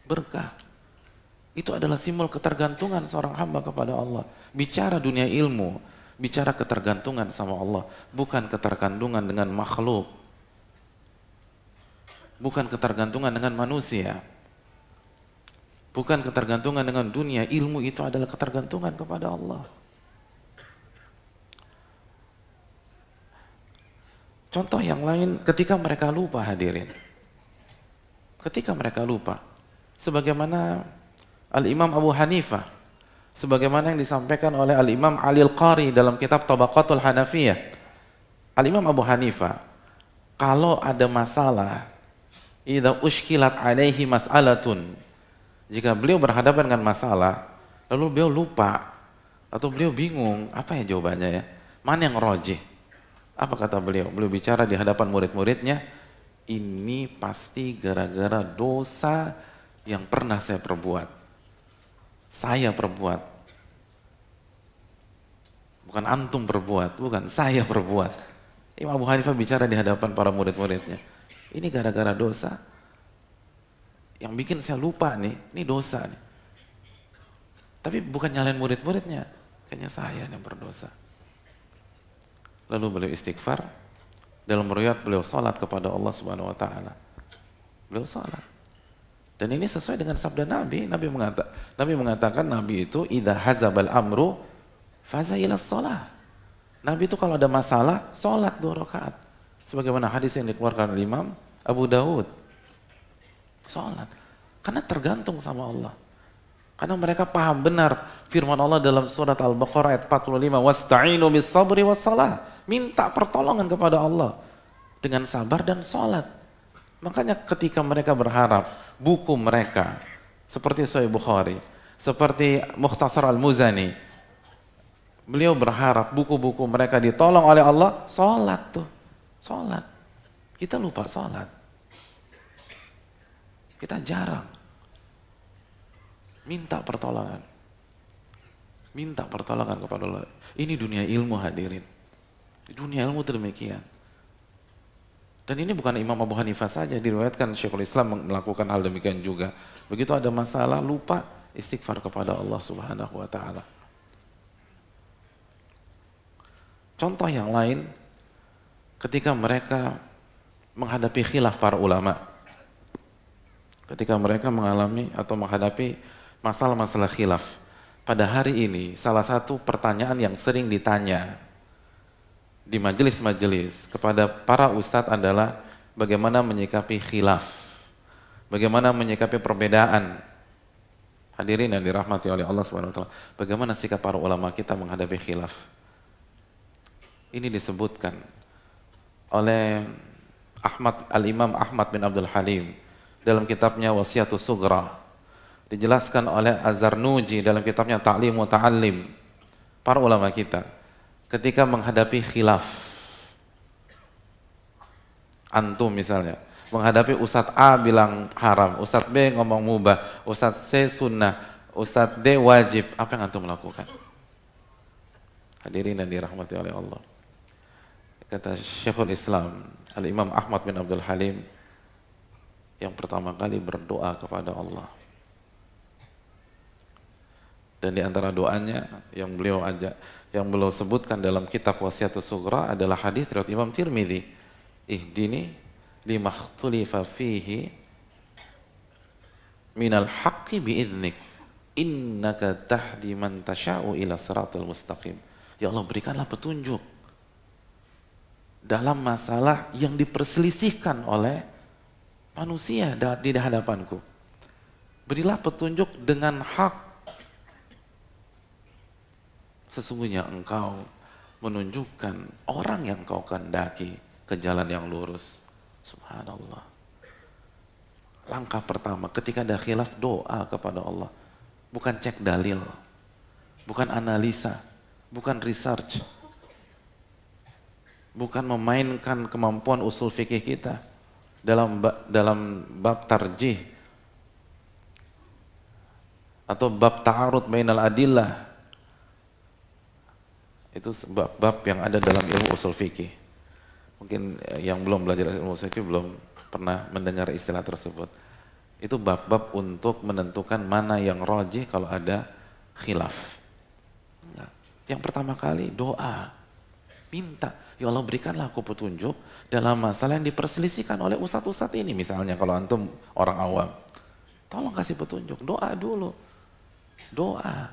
Speaker 1: Berkah. Itu adalah simbol ketergantungan seorang hamba kepada Allah. Bicara dunia ilmu, bicara ketergantungan sama Allah, bukan ketergantungan dengan makhluk. Bukan ketergantungan dengan manusia. Bukan ketergantungan dengan dunia. Ilmu itu adalah ketergantungan kepada Allah. Contoh yang lain, ketika mereka lupa, hadirin. Ketika mereka lupa. Sebagaimana Al-Imam Abu Hanifah, sebagaimana yang disampaikan oleh Al-Imam Ali Al-Qari dalam kitab Tabaqatul Hanafiyah. Al-Imam Abu Hanifah, kalau ada masalah, idza ushkilat alaihi mas'alatun, jika beliau berhadapan dengan masalah, lalu beliau lupa, atau beliau bingung, apa ya jawabannya ya? Mana yang rajih? Apa kata beliau? Beliau bicara di hadapan murid-muridnya, ini pasti gara-gara dosa yang pernah saya perbuat. Saya perbuat. Bukan antum perbuat, bukan saya perbuat. Imam Abu Hanifah bicara di hadapan para murid-muridnya. Ini gara-gara dosa. Yang bikin saya lupa nih, ini dosa nih. Tapi bukan nyalain murid-muridnya, kayaknya saya yang berdosa. Lalu beliau istighfar, dalam riwayat beliau salat kepada Allah Subhanahu wa taala. Beliau salat. Dan ini sesuai dengan sabda Nabi. Nabi mengatakan Nabi itu idza hazabal amru faza ila shalah. Nabi itu kalau ada masalah, salat 2 rakaat. Sebagaimana hadis yang dikeluarkan oleh Imam Abu Dawud. Salat. Karena tergantung sama Allah. Karena mereka paham benar firman Allah dalam surat Al-Baqarah ayat 45, wasta'inu bis sabri was salah. Minta pertolongan kepada Allah dengan sabar dan salat. Makanya ketika mereka berharap buku mereka seperti Sahih Bukhari, seperti Mukhtasar Al-Muzani, beliau berharap buku-buku mereka ditolong oleh Allah, salat tuh. Salat. Kita lupa salat. Kita jarang minta pertolongan. Minta pertolongan kepada Allah. Ini dunia ilmu, hadirin. Dunia ilmu itu demikian. Dan ini bukan Imam Abu Hanifah saja, diriwayatkan Syekhul Islam melakukan hal demikian juga. Begitu ada masalah, lupa, istighfar kepada Allah Subhanahu wa taala. Contoh yang lain, ketika mereka menghadapi khilaf para ulama, ketika mereka mengalami atau menghadapi masalah-masalah khilaf, pada hari ini salah satu pertanyaan yang sering ditanya di majelis-majelis kepada para ustadz adalah bagaimana menyikapi khilaf, bagaimana menyikapi perbedaan. Hadirin yang dirahmati oleh Allah Subhanahu wa taala, bagaimana sikap para ulama kita menghadapi khilaf? Ini disebutkan oleh Al-Imam Ahmad bin Abdul Halim dalam kitabnya Wasiatus Sughra, dijelaskan oleh Az-Zarnuji dalam kitabnya Ta'lim wa Ta'allim. Para ulama kita ketika menghadapi khilaf, antum misalnya menghadapi Ustadz A bilang haram, Ustadz B ngomong mubah, Ustadz C sunnah, Ustadz D wajib, apa yang antum lakukan? Hadirin yang dirahmati oleh Allah, kata Syekhul Islam Al-Imam Ahmad bin Abdul Halim, yang pertama kali berdoa kepada Allah. Dan di antara doanya yang beliau sebutkan dalam kitab Wasiatus Sughra adalah hadis riwayat Imam Tirmidzi, ihdini limakhtulifa fihi minal haqqi bi'idnik innaka tahdi man tasya'u ila siratal mustaqim. Ya Allah, berikanlah petunjuk dalam masalah yang diperselisihkan oleh manusia di hadapanku. Berilah petunjuk dengan hak. Sesungguhnya engkau menunjukkan orang yang kau kehendaki ke jalan yang lurus. Subhanallah. Langkah pertama ketika ada khilaf, doa kepada Allah. Bukan cek dalil, bukan analisa, bukan research, bukan memainkan kemampuan usul fikih kita dalam bab tarjih atau bab ta'arud bainal adillah. Itu bab yang ada dalam ilmu usul fikih. Mungkin yang belum belajar ilmu usul fikih belum pernah mendengar istilah tersebut. Itu bab-bab untuk menentukan mana yang rajih kalau ada khilaf. Yang pertama kali doa, minta, ya Allah berikanlah aku petunjuk dalam masalah yang diperselisihkan oleh ustadz-ustadz ini. Misalnya kalau antum orang awam, tolong kasih petunjuk, doa dulu. Doa.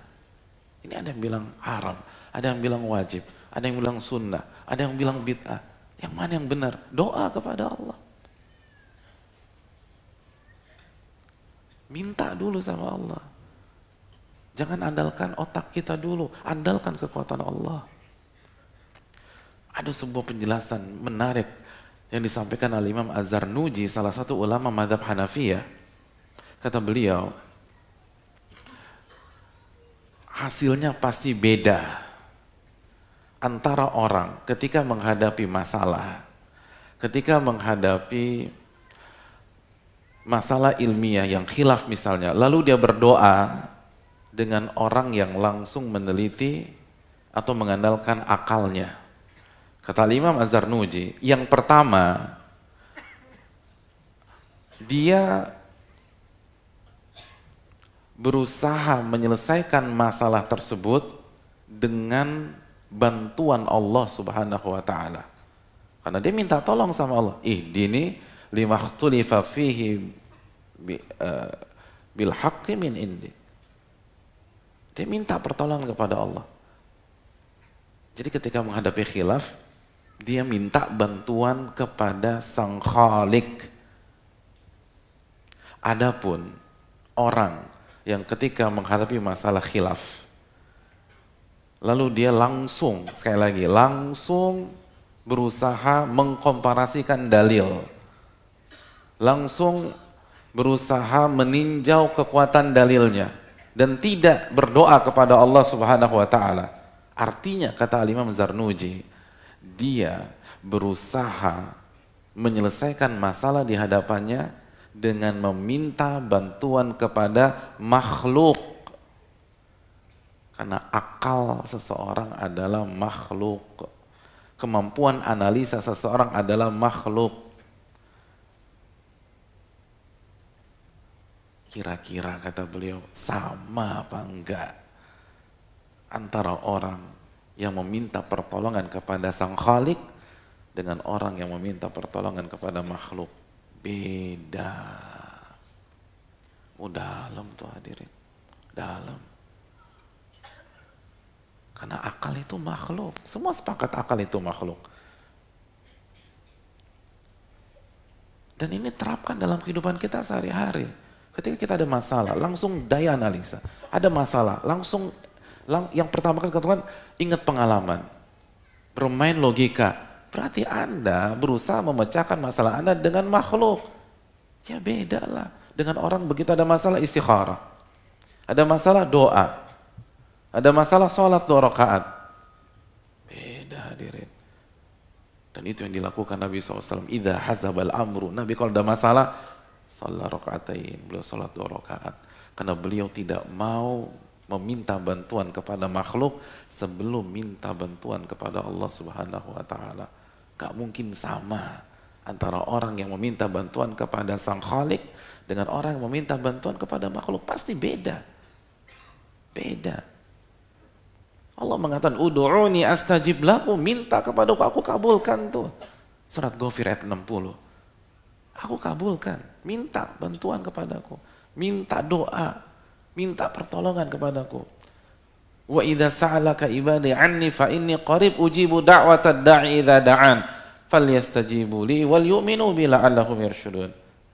Speaker 1: Ini ada yang bilang haram, ada yang bilang wajib, ada yang bilang sunnah, ada yang bilang bid'ah. Yang mana yang benar? Doa kepada Allah. Minta dulu sama Allah. Jangan andalkan otak kita dulu, andalkan kekuatan Allah. Ada sebuah penjelasan menarik yang disampaikan oleh Imam Az-Zarnuji, salah satu ulama mazhab Hanafiyah. Kata beliau, hasilnya pasti beda antara orang ketika menghadapi masalah, ketika menghadapi masalah ilmiah yang khilaf misalnya, lalu dia berdoa dengan orang yang langsung meneliti atau mengandalkan akalnya. Kata Imam Az-Zarnuji, yang pertama, dia berusaha menyelesaikan masalah tersebut dengan bantuan Allah Subhanahu wa ta'ala. Karena dia minta tolong sama Allah. Ihdini lima ikhtulifa fihi bil haqqi min indi. Dia minta pertolongan kepada Allah. Jadi ketika menghadapi khilaf, dia minta bantuan kepada Sang Khalik. Adapun orang yang ketika menghadapi masalah khilaf, lalu dia langsung, sekali lagi, langsung berusaha mengkomparasikan dalil, langsung berusaha meninjau kekuatan dalilnya dan tidak berdoa kepada Allah Subhanahu wa ta'ala. Artinya, kata Imam Zarnuji, dia berusaha menyelesaikan masalah di hadapannya dengan meminta bantuan kepada makhluk. Karena akal seseorang adalah makhluk. Kemampuan analisa seseorang adalah makhluk. Kira-kira, kata beliau, sama apa enggak antara orang yang meminta pertolongan kepada Sang Khalik dengan orang yang meminta pertolongan kepada makhluk? Beda. Dalam tuh hadirin, dalam. Karena akal itu makhluk, semua sepakat akal itu makhluk. Dan ini terapkan dalam kehidupan kita sehari-hari. Ketika kita ada masalah, langsung daya analisa. Ada masalah, langsung yang pertama kali katakan, ingat pengalaman. Bermain logika. Berarti Anda berusaha memecahkan masalah Anda dengan makhluk. Ya beda lah. Dengan orang begitu ada masalah istikharah. Ada masalah doa. Ada masalah sholat 2 rakaat. Beda hadirin. Dan itu yang dilakukan Nabi SAW. Idza hazabal amru. Nabi kalau ada masalah, sholat rakaatain, beliau sholat 2 rakaat. Karena beliau tidak mau meminta bantuan kepada makhluk sebelum minta bantuan kepada Allah Subhanahu wa ta'ala. Gak mungkin sama antara orang yang meminta bantuan kepada Sang Khalik dengan orang yang meminta bantuan kepada makhluk. Pasti beda. Beda. Allah mengatakan, Udu'uni astajib lakum, minta kepada aku kabulkan tuh. Surat Ghafir ayat 60. Aku kabulkan, minta bantuan kepadaku, minta doa. Minta pertolongan kepadaku. Wa idza sa'alaka ibadi anni fa inni qarib ujibu da'watad da'i idza da'an falyastajibu li wal yu'minu bi la'allahum yarshudun.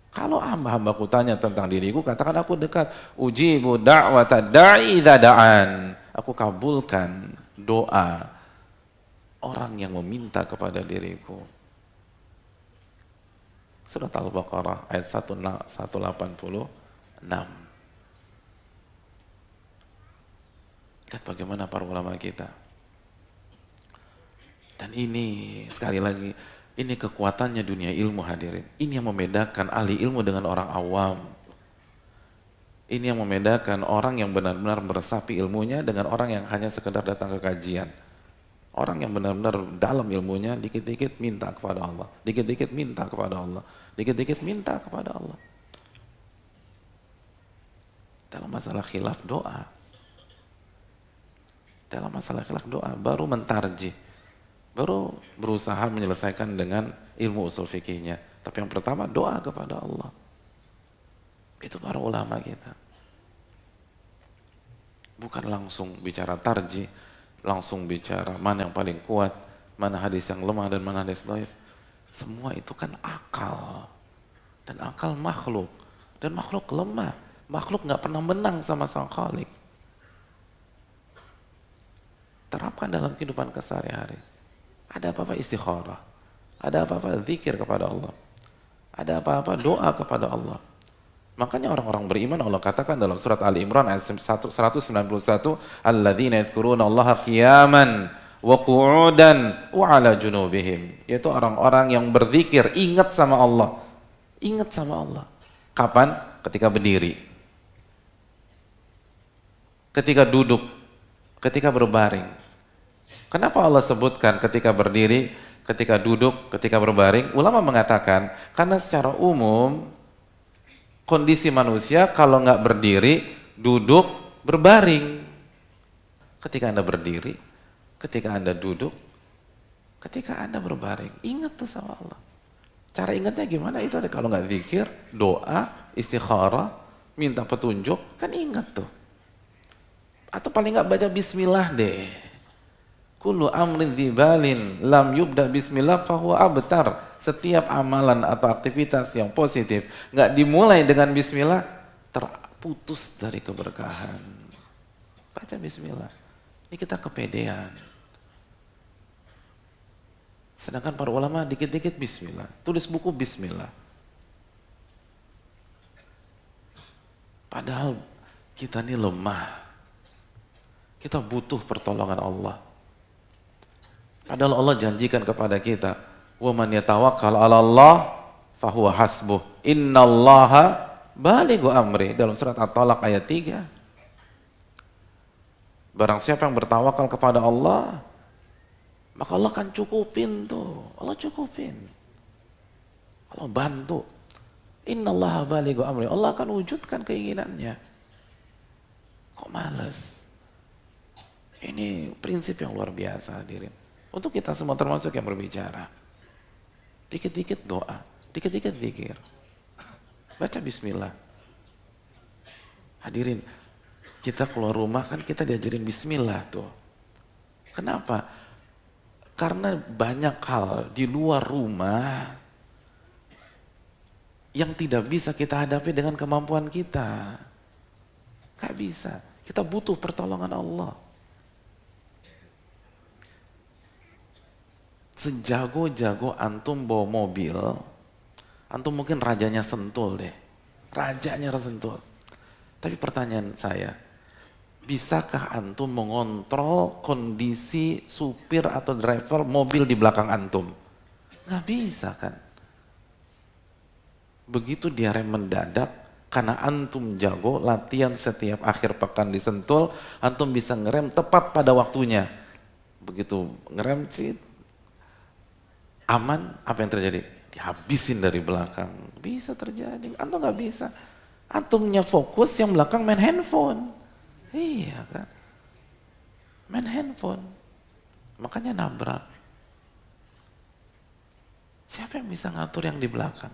Speaker 1: Kalau hamba-hambaku tanya tentang diriku, katakan aku dekat. Ujibu da'watad da'i idza da'an. Aku kabulkan doa orang yang meminta kepada diriku. Surat Al-Baqarah ayat 186. Lihat bagaimana para ulama kita. Dan ini sekali lagi, ini kekuatannya dunia ilmu hadirin. Ini yang membedakan ahli ilmu dengan orang awam. Ini yang membedakan orang yang benar-benar meresapi ilmunya dengan orang yang hanya sekedar datang ke kajian. Orang yang benar-benar dalam ilmunya, dikit-dikit minta kepada Allah. Dikit-dikit minta kepada Allah. Dikit-dikit minta kepada Allah. Dalam masalah khilaf doa. Dalam masalah khilaf doa, baru mentarjih, baru berusaha menyelesaikan dengan ilmu usul fikihnya. Tapi yang pertama doa kepada Allah. Itu para ulama kita. Bukan langsung bicara tarjih, langsung bicara mana yang paling kuat, mana hadis yang lemah dan mana hadis dhaif. Semua itu kan akal. Dan akal makhluk. Dan makhluk lemah. Makhluk nggak pernah menang sama sang Khalik. Terapkan dalam kehidupan kesehari-hari. Ada apa-apa istikharah. Ada apa-apa zikir kepada Allah. Ada apa-apa doa kepada Allah. Makanya orang-orang beriman Allah katakan dalam surat Ali Imran ayat 191, alladzina yadhkuruna Allaha qiyaman wa qu'udan wa 'ala junubihim. Yaitu orang-orang yang berzikir, ingat sama Allah. Ingat sama Allah. Kapan? Ketika berdiri. Ketika duduk, ketika berbaring. Kenapa Allah sebutkan ketika berdiri, ketika duduk, ketika berbaring? Ulama mengatakan, karena secara umum, kondisi manusia kalau nggak berdiri, duduk, berbaring. Ketika Anda berdiri, ketika Anda duduk, ketika Anda berbaring, ingat tuh sama Allah. Cara ingatnya gimana? Itu ada kalau nggak zikir, doa, istikharah, minta petunjuk, kan ingat tuh. Atau paling nggak baca bismillah deh. Kullu amrin dzibalin lam yubda bismillah fahuwa abtar. Setiap amalan atau aktivitas yang positif nggak dimulai dengan bismillah, terputus dari keberkahan. Baca bismillah. Ini kita kepedean. Sedangkan para ulama dikit-dikit bismillah. Tulis buku bismillah. Padahal kita ini lemah. Kita butuh pertolongan Allah. Padahal Allah janjikan kepada kita, "Wa man yatawakkal 'ala Allah fahuwa hasbuh. Innallaha balighu amri." Dalam surat At-Talaq ayat 3. Barang siapa yang bertawakal kepada Allah, maka Allah akan cukupin tuh. Allah cukupin. Allah bantu. Innallaha balighu amri. Allah akan wujudkan keinginannya. Kok males? Ini prinsip yang luar biasa hadirin. Untuk kita semua termasuk yang berbicara. Dikit-dikit doa, dikit-dikit zikir. Baca bismillah. Hadirin, kita keluar rumah kan kita diajarin bismillah tuh. Kenapa? Karena banyak hal di luar rumah yang tidak bisa kita hadapi dengan kemampuan kita. Gak bisa. Kita butuh pertolongan Allah. Sejago-jago antum bawa mobil, antum mungkin rajanya Sentul deh. Rajanya Sentul. Tapi pertanyaan saya, bisakah antum mengontrol kondisi supir atau driver mobil di belakang antum? Nggak bisa kan? Begitu dia rem mendadak, karena antum jago, latihan setiap akhir pekan di Sentul, antum bisa ngerem tepat pada waktunya. Begitu ngerem sih, aman, apa yang terjadi? Dihabisin dari belakang. Bisa terjadi, antum nggak bisa. Antumnya fokus, yang belakang main handphone. Iya kan? Main handphone. Makanya nabrak. Siapa yang bisa ngatur yang di belakang?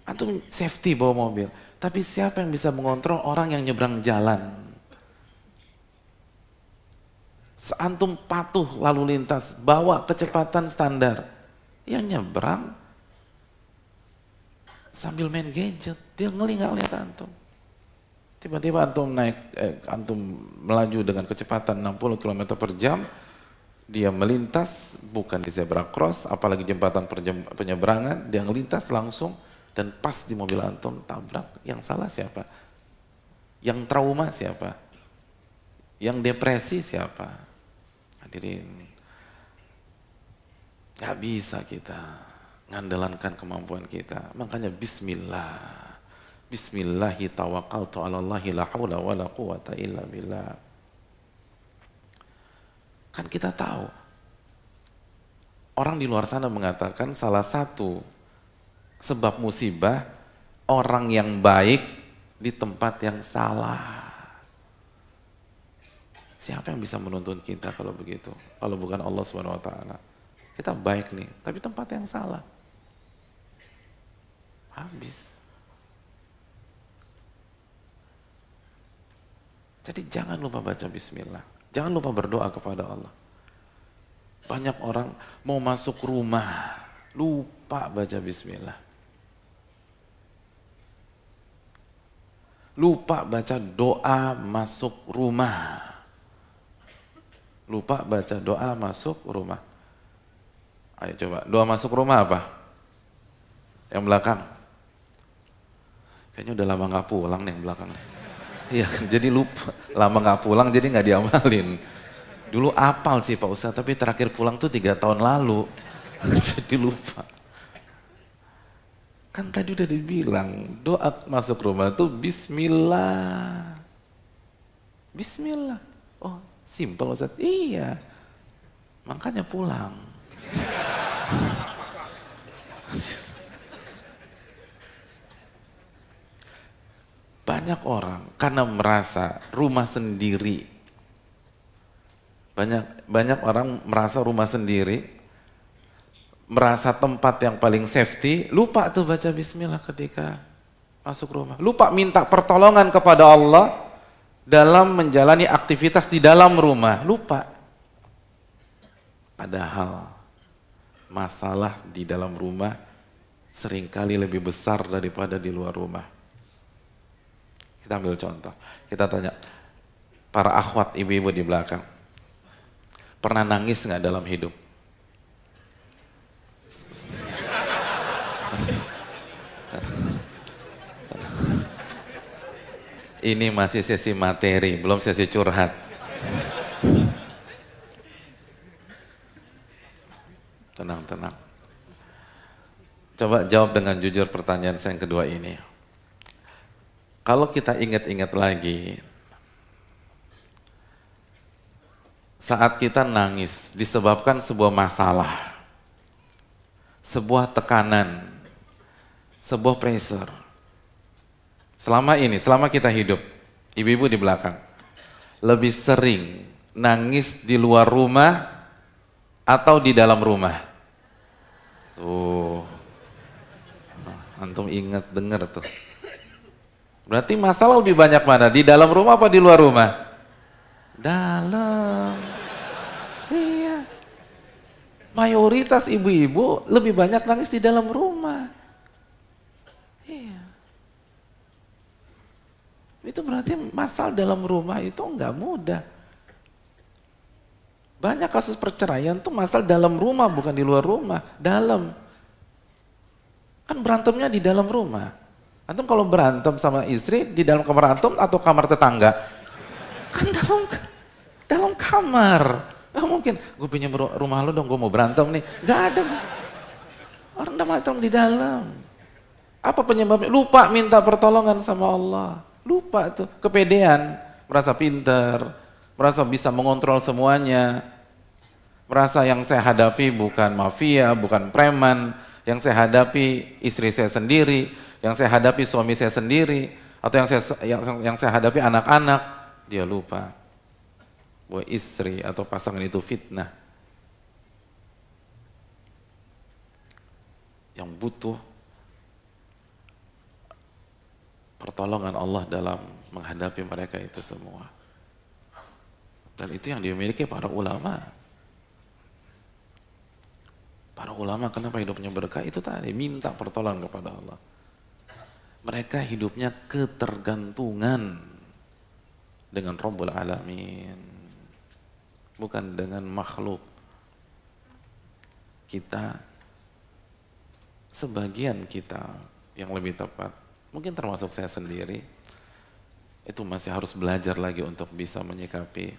Speaker 1: Antum safety bawa mobil, Tapi siapa yang bisa mengontrol orang yang nyebrang jalan? Seantum patuh lalu lintas, bawa kecepatan standar. Yang nyebrang sambil main gadget, dia nggak lihat antum. Tiba-tiba antum melaju dengan kecepatan 60 km per jam, dia melintas bukan di zebra cross, apalagi jembatan penyeberangan, dia ngelintas langsung dan pas di mobil antum tabrak. Yang salah siapa? Yang trauma siapa? Yang depresi siapa? Hadirin, gak bisa kita ngandalankan kemampuan kita. Makanya bismillah. Bismillahi tawakkaltu 'alallahi la haula wala quwata illa billah. Kan kita tahu orang di luar sana mengatakan salah satu sebab musibah orang yang baik di tempat yang salah. Siapa yang bisa menuntun kita kalau begitu? Kalau bukan Allah Subhanahu wa taala. Kita baik nih, tapi tempat yang salah. Habis. Jadi jangan lupa baca bismillah. Jangan lupa berdoa kepada Allah. Banyak orang mau masuk rumah, lupa baca bismillah. Lupa baca doa masuk rumah. Lupa baca doa masuk rumah. Ayo coba, doa masuk rumah apa? Yang belakang. Kayaknya udah lama gak pulang nih yang belakang. Iya, jadi lupa. Lama gak pulang jadi gak diamalin. Dulu apal sih Pak Ustadz, tapi terakhir pulang tuh 3 tahun lalu. Jadi lupa. Kan tadi udah dibilang, doa masuk rumah tuh bismillah. Bismillah. Oh, simpel Ustadz. Iya. Makanya pulang. Banyak orang karena merasa rumah sendiri. Banyak orang merasa rumah sendiri, merasa tempat yang paling safety, lupa tuh baca bismillah ketika masuk rumah. Lupa minta pertolongan kepada Allah dalam menjalani aktivitas di dalam rumah, lupa. Padahal masalah di dalam rumah seringkali lebih besar daripada di luar rumah. Kita ambil contoh, kita tanya para akhwat ibu-ibu di belakang, pernah nangis nggak dalam hidup? Ini masih sesi materi, belum sesi curhat. Tenang. Coba jawab dengan jujur pertanyaan saya yang kedua ini. Kalau kita ingat-ingat lagi, saat kita nangis disebabkan sebuah masalah, sebuah tekanan, sebuah pressure. Selama kita hidup, ibu-ibu di belakang, lebih sering nangis di luar rumah atau di dalam rumah? Tuh, antum ingat denger tuh. Berarti masalah lebih banyak mana? Di dalam rumah apa di luar rumah? Dalam. Iya. Mayoritas ibu-ibu lebih banyak nangis di dalam rumah. Iya. Itu berarti masalah dalam rumah itu enggak mudah. Banyak kasus perceraian tuh masalah dalam rumah bukan di luar rumah, dalam. Kan berantemnya di dalam rumah. Antum kalau berantem sama istri di dalam kamar antum atau kamar tetangga? Kan dalam kamar. Gak mungkin, gue pinjam rumah lu dong, gue mau berantem nih. Gak ada. Orang udah berantem di dalam. Apa penyebabnya? Lupa minta pertolongan sama Allah. Lupa tuh, kepedean. Merasa pinter, merasa bisa mengontrol semuanya. Merasa yang saya hadapi bukan mafia, bukan preman. Yang saya hadapi istri saya sendiri, yang saya hadapi suami saya sendiri, atau yang saya hadapi anak-anak. Dia lupa bahwa istri atau pasangan itu fitnah. Yang butuh pertolongan Allah dalam menghadapi mereka itu semua. Dan itu yang dimiliki para ulama. Para ulama kenapa hidupnya berkah? Itu tadi, minta pertolongan kepada Allah. Mereka hidupnya ketergantungan dengan Rabbul Alamin, bukan dengan makhluk. Kita, sebagian kita yang lebih tepat, mungkin termasuk saya sendiri, itu masih harus belajar lagi untuk bisa menyikapi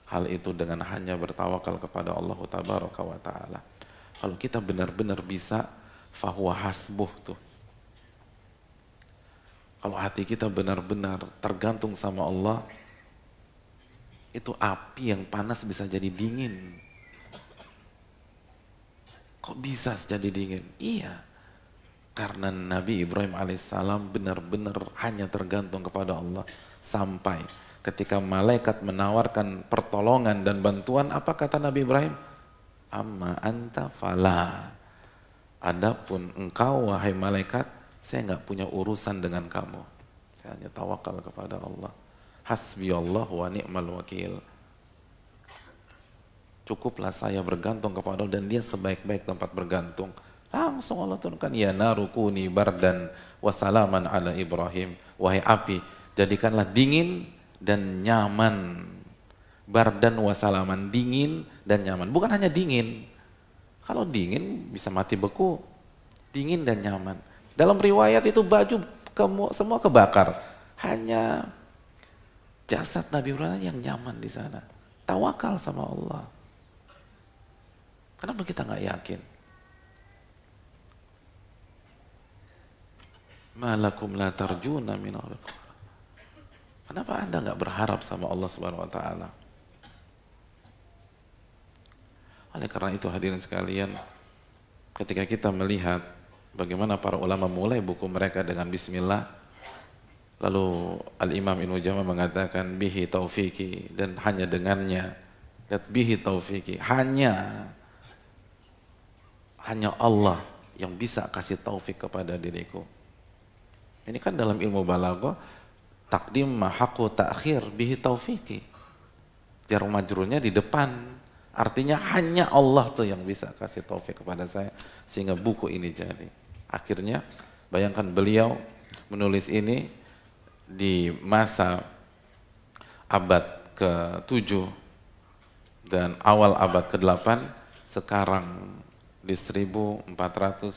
Speaker 1: hal itu dengan hanya bertawakal kepada Allah Tabaraka wa Ta'ala. Kalau kita benar-benar bisa, fahuwa hasbuh tuh. Kalau hati kita benar-benar tergantung sama Allah, itu api yang panas bisa jadi dingin. Kok bisa jadi dingin? Iya, karena Nabi Ibrahim alaihissalam benar-benar hanya tergantung kepada Allah. Sampai ketika malaikat menawarkan pertolongan dan bantuan, apa kata Nabi Ibrahim? Amma anta fala. Adapun engkau wahai malaikat, saya nggak punya urusan dengan kamu. Saya hanya tawakal kepada Allah. Hasbiyallah wa ni'mal wakil. Cukuplah saya bergantung kepada Allah dan dia sebaik-baik tempat bergantung. Langsung Allah turunkan, ya narukuni bardan wasalaman ala Ibrahim. Wahai api, jadikanlah dingin dan nyaman. Bardan wasalaman, dingin dan nyaman. Bukan hanya dingin. Kalau dingin bisa mati beku. Dingin dan nyaman. Dalam riwayat itu baju semua kebakar. Hanya jasad Nabi Ibrahim yang nyaman di sana. Tawakal sama Allah. Kenapa kita nggak yakin? Malakum la tarjuna min Allah. Kenapa Anda nggak berharap sama Allah Subhanahu wa Ta'ala? Oleh karena itu hadirin sekalian, ketika kita melihat bagaimana para ulama mulai buku mereka dengan bismillah, lalu Al-Imam Ibnu Jamah mengatakan bihi taufiki, dan hanya dengannya, dan bihi taufiki, hanya Allah yang bisa kasih taufik kepada diriku. Ini kan dalam ilmu balaghah, takdim mahaku ta'khir bihi taufiki. Jar majrurnya di depan. Artinya hanya Allah tuh yang bisa kasih taufik kepada saya sehingga buku ini jadi. Akhirnya bayangkan beliau menulis ini di masa abad ke-7 dan awal abad ke-8, sekarang di 1439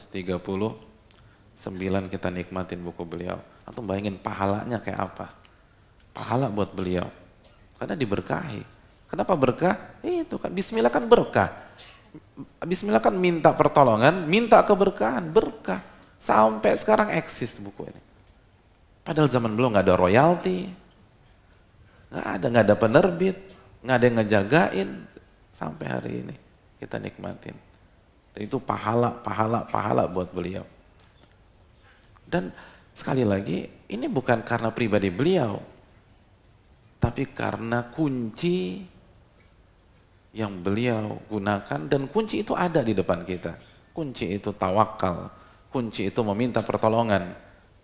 Speaker 1: kita nikmatin buku beliau. Atau bayangin pahalanya kayak apa? Pahala buat beliau. Karena diberkahi. Kenapa berkah? Itu kan bismillah kan berkah. Bismillah kan minta pertolongan, minta keberkahan, berkah. Sampai sekarang eksis buku ini. Padahal zaman belum nggak ada royalti, nggak ada penerbit, nggak ada yang ngejagain. Sampai hari ini kita nikmatin. Dan itu pahala buat beliau. Dan sekali lagi, ini bukan karena pribadi beliau, tapi karena kunci yang beliau gunakan, dan kunci itu ada di depan kita. Kunci itu tawakal, kunci itu meminta pertolongan,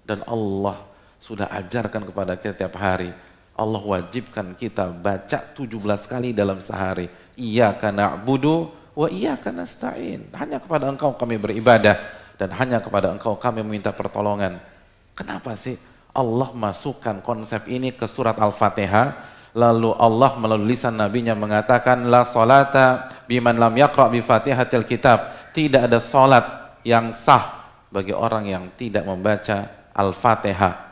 Speaker 1: dan Allah sudah ajarkan kepada kita tiap hari. Allah wajibkan kita baca 17 kali dalam sehari. Iyyaka na'budu wa iyyaka nasta'in. Hanya kepada Engkau kami beribadah dan hanya kepada Engkau kami meminta pertolongan. Kenapa sih Allah masukkan konsep ini ke surat Al-Fatihah? Lalu Allah melalui lisan nabinya mengatakan la salata biman lam yaqra bi Fatihatil kitab. Tidak ada salat yang sah bagi orang yang tidak membaca Al-Fatihah.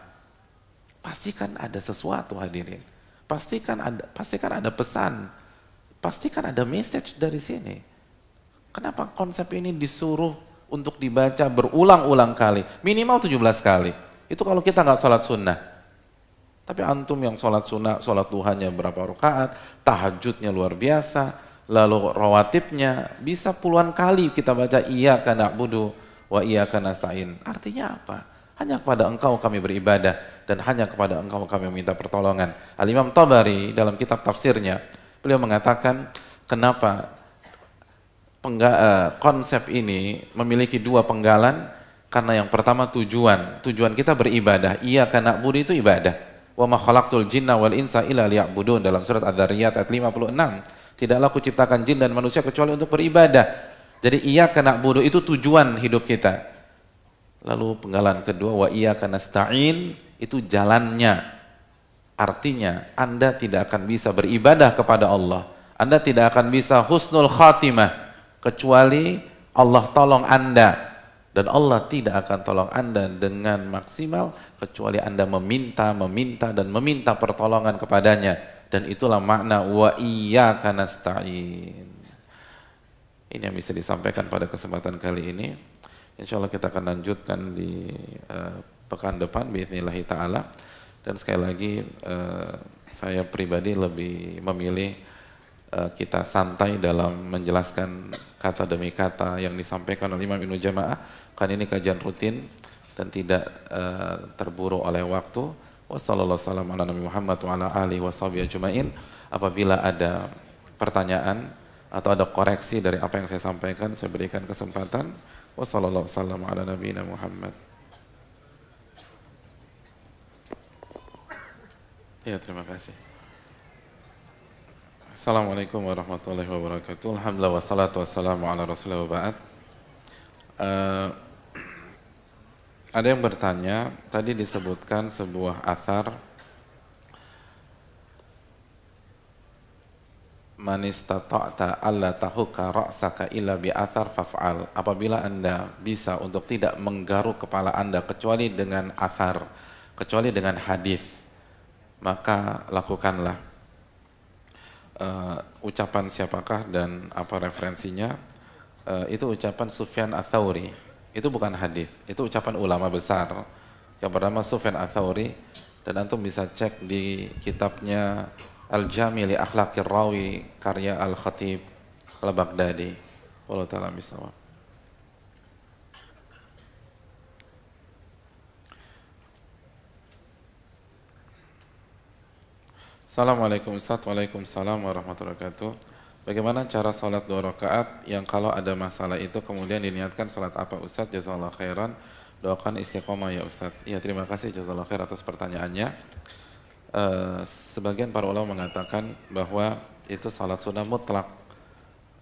Speaker 1: Pastikan ada sesuatu hadirin. Pastikan ada pesan. Pastikan ada message dari sini. Kenapa konsep ini disuruh untuk dibaca berulang-ulang kali? Minimal 17 kali. Itu kalau kita nggak sholat sunnah. Tapi antum yang sholat sunnah, sholat duhanya berapa rakaat, tahajudnya luar biasa, lalu rawatibnya bisa puluhan kali kita baca iyyaka na'budu wa iyyaka nasta'in. Artinya apa? Hanya kepada Engkau kami beribadah dan hanya kepada Engkau kami meminta pertolongan. Al-Imam Tabari dalam kitab tafsirnya, beliau mengatakan kenapa konsep ini memiliki dua penggalan. Karena yang pertama tujuan kita beribadah. Iyyaka na'budu itu ibadah. Wa ma khalaqtul jinna wal insa illa liya'budun, dalam surat Ad-Dzariyat ayat 56. Tidaklah kuciptakan jin dan manusia kecuali untuk beribadah. Jadi iyyaka na'budu itu tujuan hidup kita. Lalu penggalan kedua, wa iyyaka nasta'in, itu jalannya. Artinya Anda tidak akan bisa beribadah kepada Allah, Anda tidak akan bisa husnul khatimah kecuali Allah tolong Anda. Dan Allah tidak akan tolong Anda dengan maksimal kecuali Anda meminta dan meminta pertolongan kepadanya. Dan itulah makna wa iyyaka nasta'in. Ini yang bisa disampaikan pada kesempatan kali ini. Insya Allah kita akan lanjutkan di pekan depan biidznillah ta'ala. Dan sekali lagi saya pribadi lebih memilih kita santai dalam menjelaskan kata demi kata yang disampaikan oleh Imam Ibnu Jama'ah. Kan ini kajian rutin dan tidak terburu oleh waktu. Wassalamualaikum warahmatullahi wabarakatuh. Apabila ada pertanyaan atau ada koreksi dari apa yang saya sampaikan, saya berikan kesempatan. Wassalamualaikum warahmatullahi wabarakatuh. Ya, terima kasih. Assalamualaikum warahmatullahi wabarakatuh. Alhamdulillah wassalatu wassalamu ala rasulillah wa ba'd. Ada yang bertanya, tadi disebutkan sebuah athar, man istata'ta alla tahukka ra'saka illa bi athar faf'al. Apabila Anda bisa untuk tidak menggaruk kepala Anda kecuali dengan athar, kecuali dengan hadis, maka lakukanlah. Ucapan siapakah dan apa referensinya? Itu ucapan Sufyan Ats-Tsauri. Itu bukan hadis, itu ucapan ulama besar yang bernama Sufyan Ats-Tsauri, dan antum bisa cek di kitabnya Al-Jami' li Akhlaqir Rawi karya Al-Khatib Al-Baghdadi. Wallahu ta'ala bisawab. Assalamualaikum Ustaz. Waalaikumsalam warahmatullahi wabarakatuh. Bagaimana cara sholat 2 rakaat yang kalau ada masalah itu kemudian diniatkan sholat apa Ustaz? Jazakallahu khairan. Doakan istiqomah ya Ustaz. Ya, terima kasih jazakallahu khair atas pertanyaannya. Sebagian para ulama mengatakan bahwa itu sholat sunnah mutlak.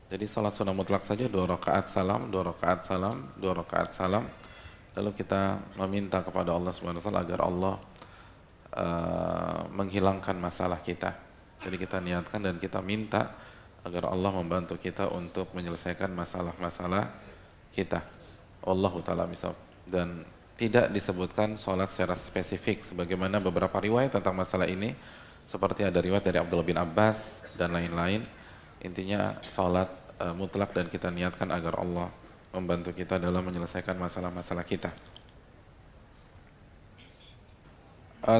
Speaker 1: Jadi sholat sunnah mutlak saja 2 rakaat salam, 2 rakaat salam, 2 rakaat salam. Lalu kita meminta kepada Allah Subhanahu wa taala agar Allah menghilangkan masalah kita. Jadi kita niatkan dan kita minta agar Allah membantu kita untuk menyelesaikan masalah-masalah kita. Wallahu ta'ala misal. Dan tidak disebutkan sholat secara spesifik sebagaimana beberapa riwayat tentang masalah ini, seperti ada riwayat dari Abdullah bin Abbas dan lain-lain. Intinya sholat mutlak dan kita niatkan agar Allah membantu kita dalam menyelesaikan masalah-masalah kita.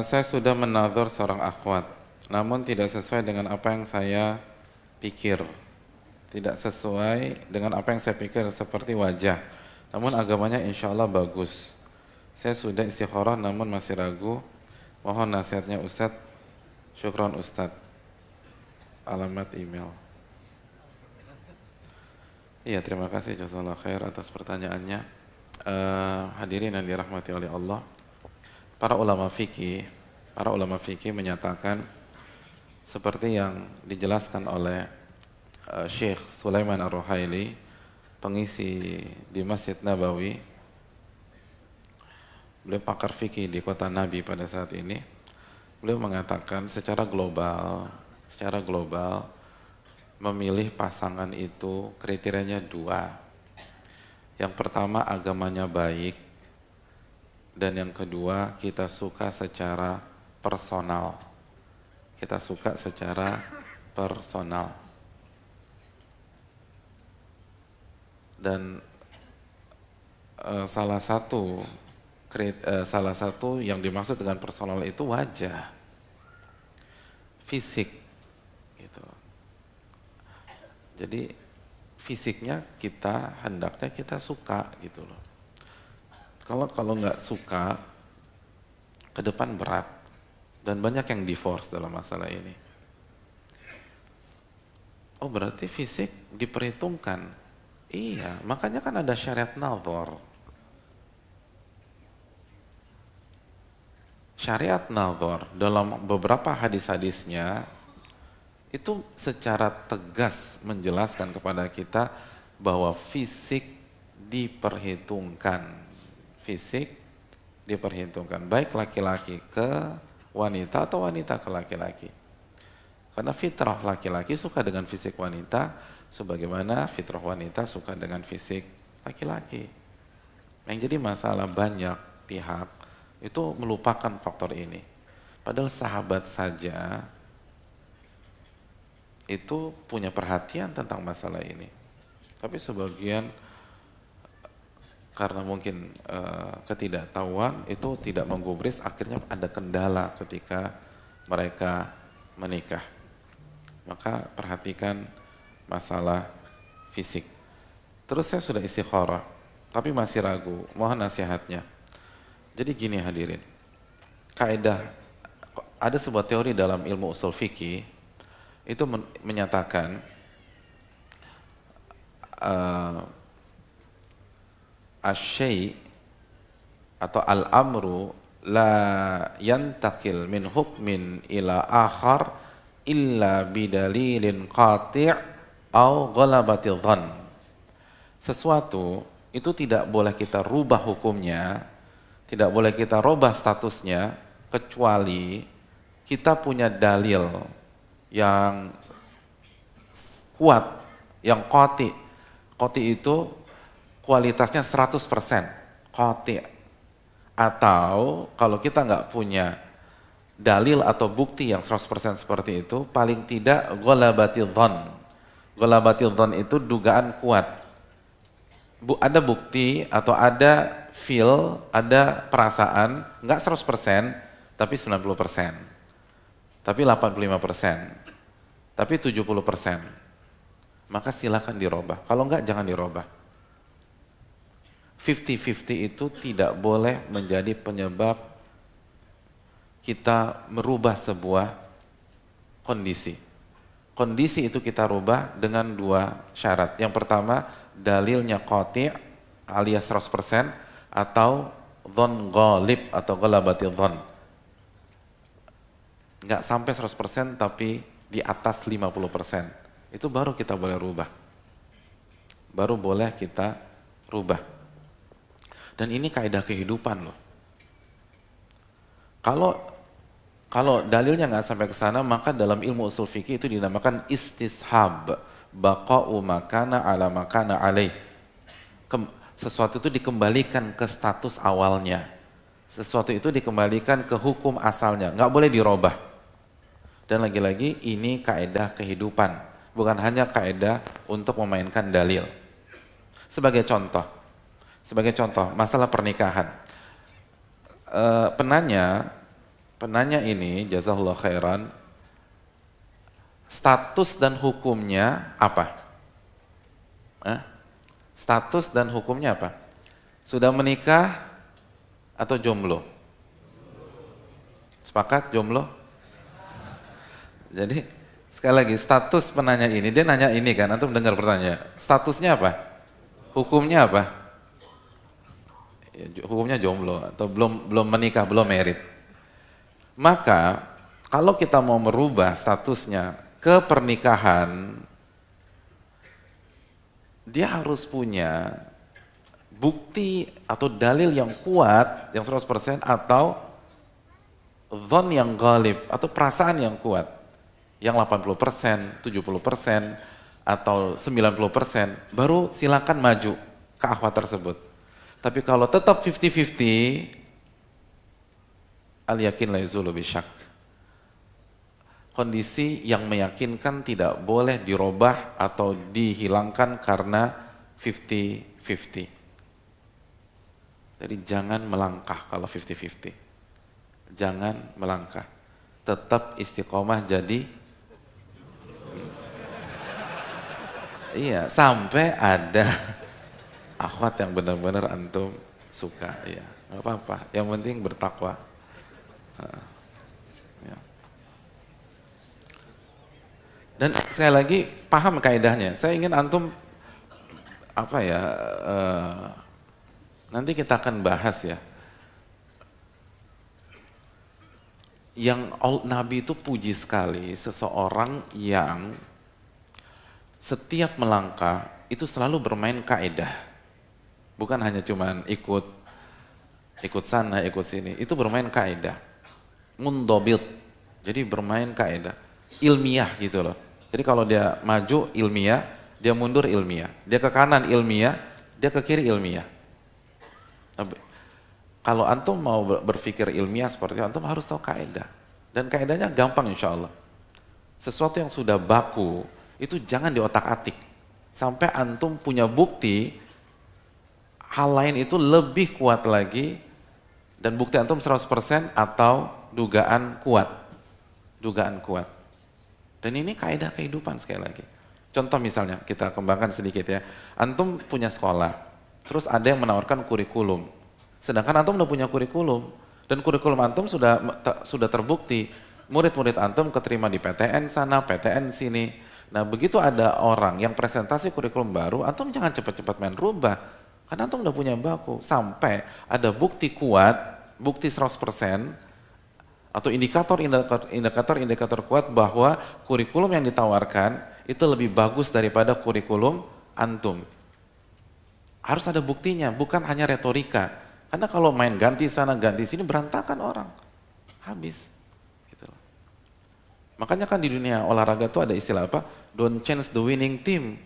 Speaker 1: Saya sudah menadhur seorang akhwat, namun tidak sesuai dengan apa yang saya pikir, tidak sesuai dengan apa yang saya pikir seperti wajah, namun agamanya insya Allah bagus. Saya sudah istikharah namun masih ragu, mohon nasihatnya Ustadz. Syukron Ustadz. Alamat email. Iya, terima kasih jazakallahu khair atas pertanyaannya. Hadirin yang dirahmati oleh Allah, para ulama fikih menyatakan seperti yang dijelaskan oleh Syekh Sulaiman Ar-Ruhaili, pengisi di Masjid Nabawi. Beliau pakar fikih di kota Nabi pada saat ini. Beliau mengatakan secara global memilih pasangan itu kriterianya 2. Yang pertama agamanya baik, dan yang kedua kita suka secara personal. Kita suka secara personal. Dan salah satu yang dimaksud dengan personal itu wajah, fisik, gitu. Jadi fisiknya hendaknya kita suka, gitu loh. Kalau nggak suka, ke depan berat. Dan banyak yang divorce dalam masalah ini. Oh, berarti fisik diperhitungkan. Iya, makanya kan ada syariat nazar. syariat nadhar dalam beberapa hadis-hadisnya itu secara tegas menjelaskan kepada kita bahwa fisik diperhitungkan. Fisik diperhitungkan, baik laki-laki ke wanita atau wanita ke laki-laki. Karena fitrah laki-laki suka dengan fisik wanita, sebagaimana fitrah wanita suka dengan fisik laki-laki. Yang jadi masalah banyak pihak itu melupakan faktor ini. Padahal sahabat saja itu punya perhatian tentang masalah ini. Tapi sebagian karena mungkin ketidaktahuan itu tidak menggubris, akhirnya ada kendala ketika mereka menikah. Maka perhatikan masalah fisik. Terus saya sudah istikharah, tapi masih ragu, mohon nasihatnya. Jadi gini hadirin, kaidah, ada sebuah teori dalam ilmu usul fikih, itu menyatakan asy-syai' atau al-amru la yantakil min hukmin ila akhar illa bidalilin qati' au ghalabatil dhann. Sesuatu itu tidak boleh kita rubah hukumnya, tidak boleh kita rubah statusnya, kecuali kita punya dalil yang kuat, yang qati'. Qati' itu kualitasnya 100%, qati'. Atau kalau kita nggak punya dalil atau bukti yang 100% seperti itu, paling tidak ghalabatil dhann. Ghalabatil dhann itu dugaan kuat. Ada bukti atau ada feel, ada perasaan, nggak 100%, tapi 90%, tapi 85%, tapi 70%. Maka silakan dirubah. Kalau nggak, jangan dirubah. 50-50 itu tidak boleh menjadi penyebab kita merubah sebuah kondisi. Kondisi itu kita rubah dengan dua syarat. Yang pertama, dalilnya qati' alias 100% atau dhon ghalib atau ghalabatil dhon. Nggak sampai 100% tapi di atas 50%. Itu baru kita boleh rubah. Baru boleh kita rubah. Dan ini kaidah kehidupan loh. Kalau dalilnya nggak sampai ke sana, maka dalam ilmu usul fikih itu dinamakan istishab, baqa'u makana ala makana alaih. Sesuatu itu dikembalikan ke status awalnya. Sesuatu itu dikembalikan ke hukum asalnya, nggak boleh dirubah. Dan lagi-lagi ini kaidah kehidupan, bukan hanya kaidah untuk memainkan dalil. Sebagai contoh masalah pernikahan. Penanya ini, jazahullah khairan, status dan hukumnya apa? Status dan hukumnya apa? Sudah menikah atau jomblo? Sepakat jomblo? Jadi sekali lagi, status penanya ini, dia nanya ini kan, antum dengar pertanyaan. Statusnya apa? Hukumnya apa? Ya, hukumnya jomblo atau belum menikah, belum married. Maka kalau kita mau merubah statusnya ke pernikahan, dia harus punya bukti atau dalil yang kuat, yang 100% atau dhon yang ghalib atau perasaan yang kuat, yang 80%, 70% atau 90%, baru silakan maju ke akhwat tersebut. Tapi kalau tetap 50-50, al-yakin la yazulu bisyak. Kondisi yang meyakinkan tidak boleh dirubah atau dihilangkan karena 50-50. Jadi jangan melangkah kalau 50-50. Jangan melangkah. Tetap istiqomah jadi iya, sampai ada akhwat yang benar-benar antum suka, ya, nggak apa-apa. Yang penting bertakwa. Ya. Dan sekali lagi paham kaidahnya. Saya ingin antum nanti kita akan bahas ya. Nabi itu puji sekali seseorang yang setiap melangkah itu selalu bermain kaedah. Bukan hanya cuman ikut sana, ikut sini. Itu bermain kaedah. Mundobit. Jadi bermain kaedah. Ilmiah gitu loh. Jadi kalau dia maju ilmiah, dia mundur ilmiah. Dia ke kanan ilmiah, dia ke kiri ilmiah. Kalau antum mau berpikir ilmiah seperti itu, antum harus tahu kaedah. Dan kaedahnya gampang insya Allah. Sesuatu yang sudah baku, itu jangan diotak-atik. Sampai antum punya bukti, hal lain itu lebih kuat lagi, dan bukti antum 100% atau dugaan kuat. Dugaan kuat. Dan ini kaedah kehidupan sekali lagi. Contoh misalnya, kita kembangkan sedikit ya. Antum punya sekolah, terus ada yang menawarkan kurikulum. Sedangkan antum udah punya kurikulum, dan kurikulum antum sudah terbukti. Murid-murid antum keterima di PTN sana, PTN sini. Nah begitu ada orang yang presentasi kurikulum baru, antum jangan cepat-cepat main rubah. Karena antum udah punya baku. Sampai ada bukti kuat, bukti 100%, atau indikator kuat bahwa kurikulum yang ditawarkan itu lebih bagus daripada kurikulum antum. Harus ada buktinya, bukan hanya retorika. Karena kalau main ganti sana, ganti sini, berantakan orang. Habis. Gitu. Makanya kan di dunia olahraga tuh ada istilah apa? Don't change the winning team.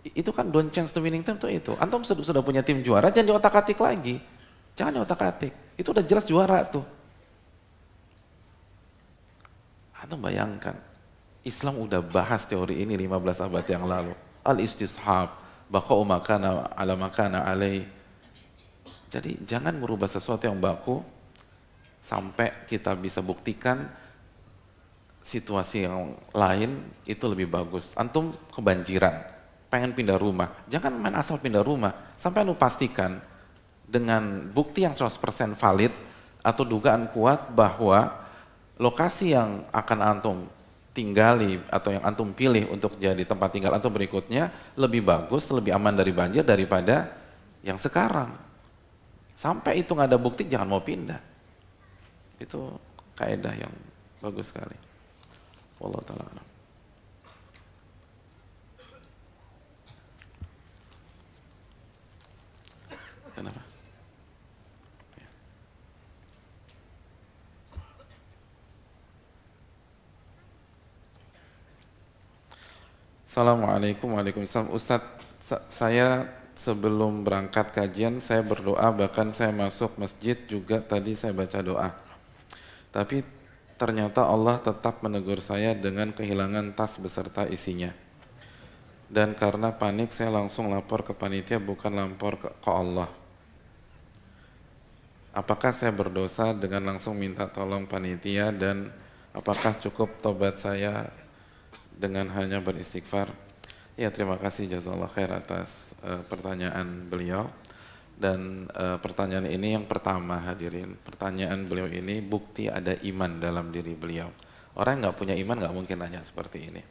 Speaker 1: Itu kan don't change the winning team tuh itu. Antum sudah punya tim juara, jangan diotak-atik lagi. Jangan diotak-atik. Itu udah jelas juara tuh. Antum bayangkan, Islam udah bahas teori ini 15 abad yang lalu. Al-istishab, baqa'u makana ala makana alai. Jadi jangan merubah sesuatu yang baku sampai kita bisa buktikan situasi yang lain itu lebih bagus. Antum kebanjiran, pengen pindah rumah, jangan main asal pindah rumah. Sampai antum pastikan dengan bukti yang 100% valid atau dugaan kuat bahwa lokasi yang akan antum tinggali atau yang antum pilih untuk jadi tempat tinggal antum berikutnya lebih bagus, lebih aman dari banjir daripada yang sekarang. Sampai itu nggak ada bukti, jangan mau pindah. Itu kaidah yang bagus sekali. Wallahu ta'ala a'lam. Kenapa? Assalamualaikum Waalaikumsalam. Ustadz, saya sebelum berangkat kajian saya berdoa, bahkan saya masuk masjid juga tadi saya baca doa. Tapi ternyata Allah tetap menegur saya dengan kehilangan tas beserta isinya. Dan karena panik saya langsung lapor ke panitia, bukan lapor ke Allah. Apakah saya berdosa dengan langsung minta tolong panitia, dan apakah cukup tobat saya dengan hanya beristighfar? Ya, terima kasih jazakallah khair atas pertanyaan beliau. Dan pertanyaan ini yang pertama hadirin, pertanyaan beliau ini bukti ada iman dalam diri beliau. Orang yang nggak punya iman nggak mungkin tanya seperti ini.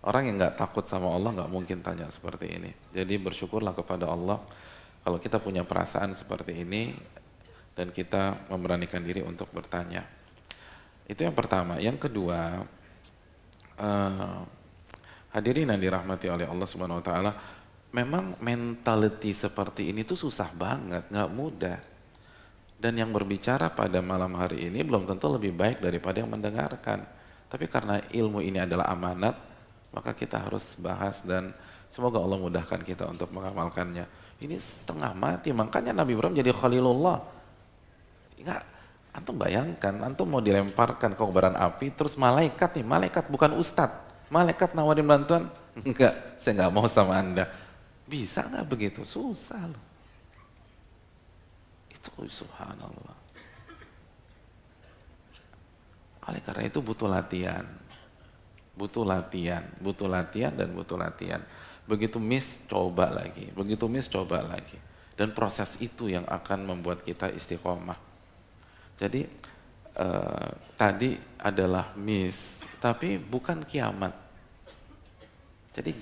Speaker 1: Orang yang nggak takut sama Allah nggak mungkin tanya seperti ini. Jadi bersyukurlah kepada Allah kalau kita punya perasaan seperti ini dan kita memberanikan diri untuk bertanya. Itu yang pertama. Yang kedua, hadirin yang dirahmati oleh Allah Subhanahu wa taala, memang mentality seperti ini tuh susah banget, nggak mudah. Dan yang berbicara pada malam hari ini belum tentu lebih baik daripada yang mendengarkan. Tapi karena ilmu ini adalah amanat, maka kita harus bahas dan semoga Allah mudahkan kita untuk mengamalkannya. Ini setengah mati, makanya Nabi Ibrahim jadi Khalilullah. Enggak, antum bayangkan, antum mau dilemparkan ke kobaran api, terus malaikat nih, malaikat bukan ustadz, malaikat nawarin bantuan, enggak, saya enggak mau sama anda. Bisa enggak begitu? Susah loh. Itu subhanallah. Oleh karena itu butuh latihan. Butuh latihan, butuh latihan dan butuh latihan. Begitu miss, coba lagi. Begitu miss, coba lagi. Dan proses itu yang akan membuat kita istiqomah. Jadi tadi adalah miss, tapi bukan kiamat. Jadi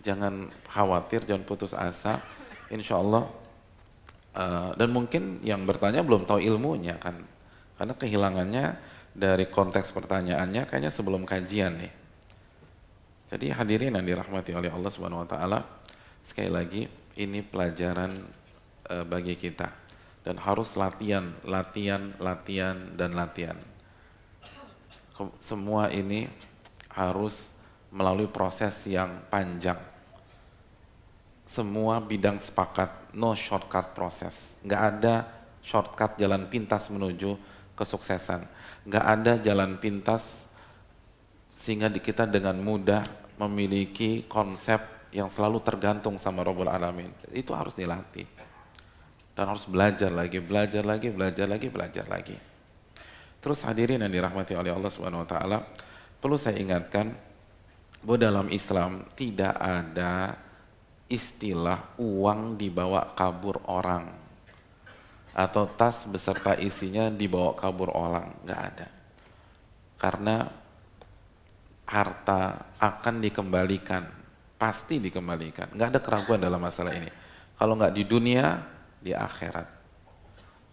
Speaker 1: jangan khawatir, jangan putus asa. Insya Allah, dan mungkin yang bertanya belum tahu ilmunya kan. Karena kehilangannya dari konteks pertanyaannya kayaknya sebelum kajian nih. Jadi hadirin yang dirahmati oleh Allah Subhanahu wa taala, sekali lagi ini pelajaran bagi kita dan harus latihan dan latihan. Semua ini harus melalui proses yang panjang. Semua bidang sepakat, no shortcut proses. Nggak ada shortcut jalan pintas menuju kesuksesan. Nggak ada jalan pintas sehingga kita dengan mudah memiliki konsep yang selalu tergantung sama Rabbul Alamin. Itu harus dilatih. Dan harus belajar lagi. Terus hadirin yang dirahmati oleh Allah Subhanahu wa taala, perlu saya ingatkan bahwa dalam Islam tidak ada istilah uang dibawa kabur orang atau tas beserta isinya dibawa kabur orang, nggak ada. Karena harta akan dikembalikan, pasti dikembalikan, nggak ada keraguan dalam masalah ini. Kalau nggak di dunia, di akhirat.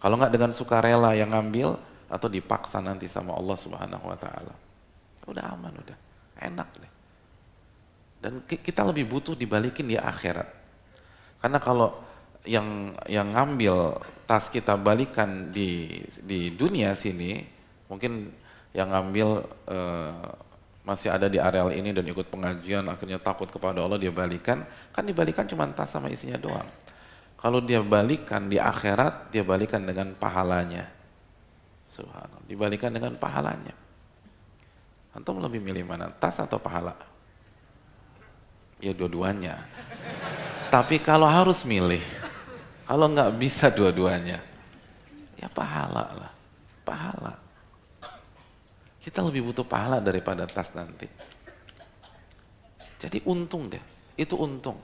Speaker 1: Kalau nggak dengan sukarela yang ngambil atau dipaksa nanti sama Allah Subhanahu wa taala. Udah aman, udah enak deh. Dan kita lebih butuh dibalikin di akhirat. Karena kalau yang ngambil tas kita balikan di dunia sini, mungkin yang ngambil masih ada di areal ini dan ikut pengajian, akhirnya takut kepada Allah, dia balikan, kan dibalikan cuma tas sama isinya doang. Kalau dia balikan di akhirat, dia balikan dengan pahalanya. Subhanallah, dibalikan dengan pahalanya. Antum lebih milih mana, tas atau pahala? Ya dua-duanya. Tapi kalau harus milih, kalau nggak bisa dua-duanya, ya pahala lah, pahala. Kita lebih butuh pahala daripada tas nanti. Jadi untung deh, itu untung.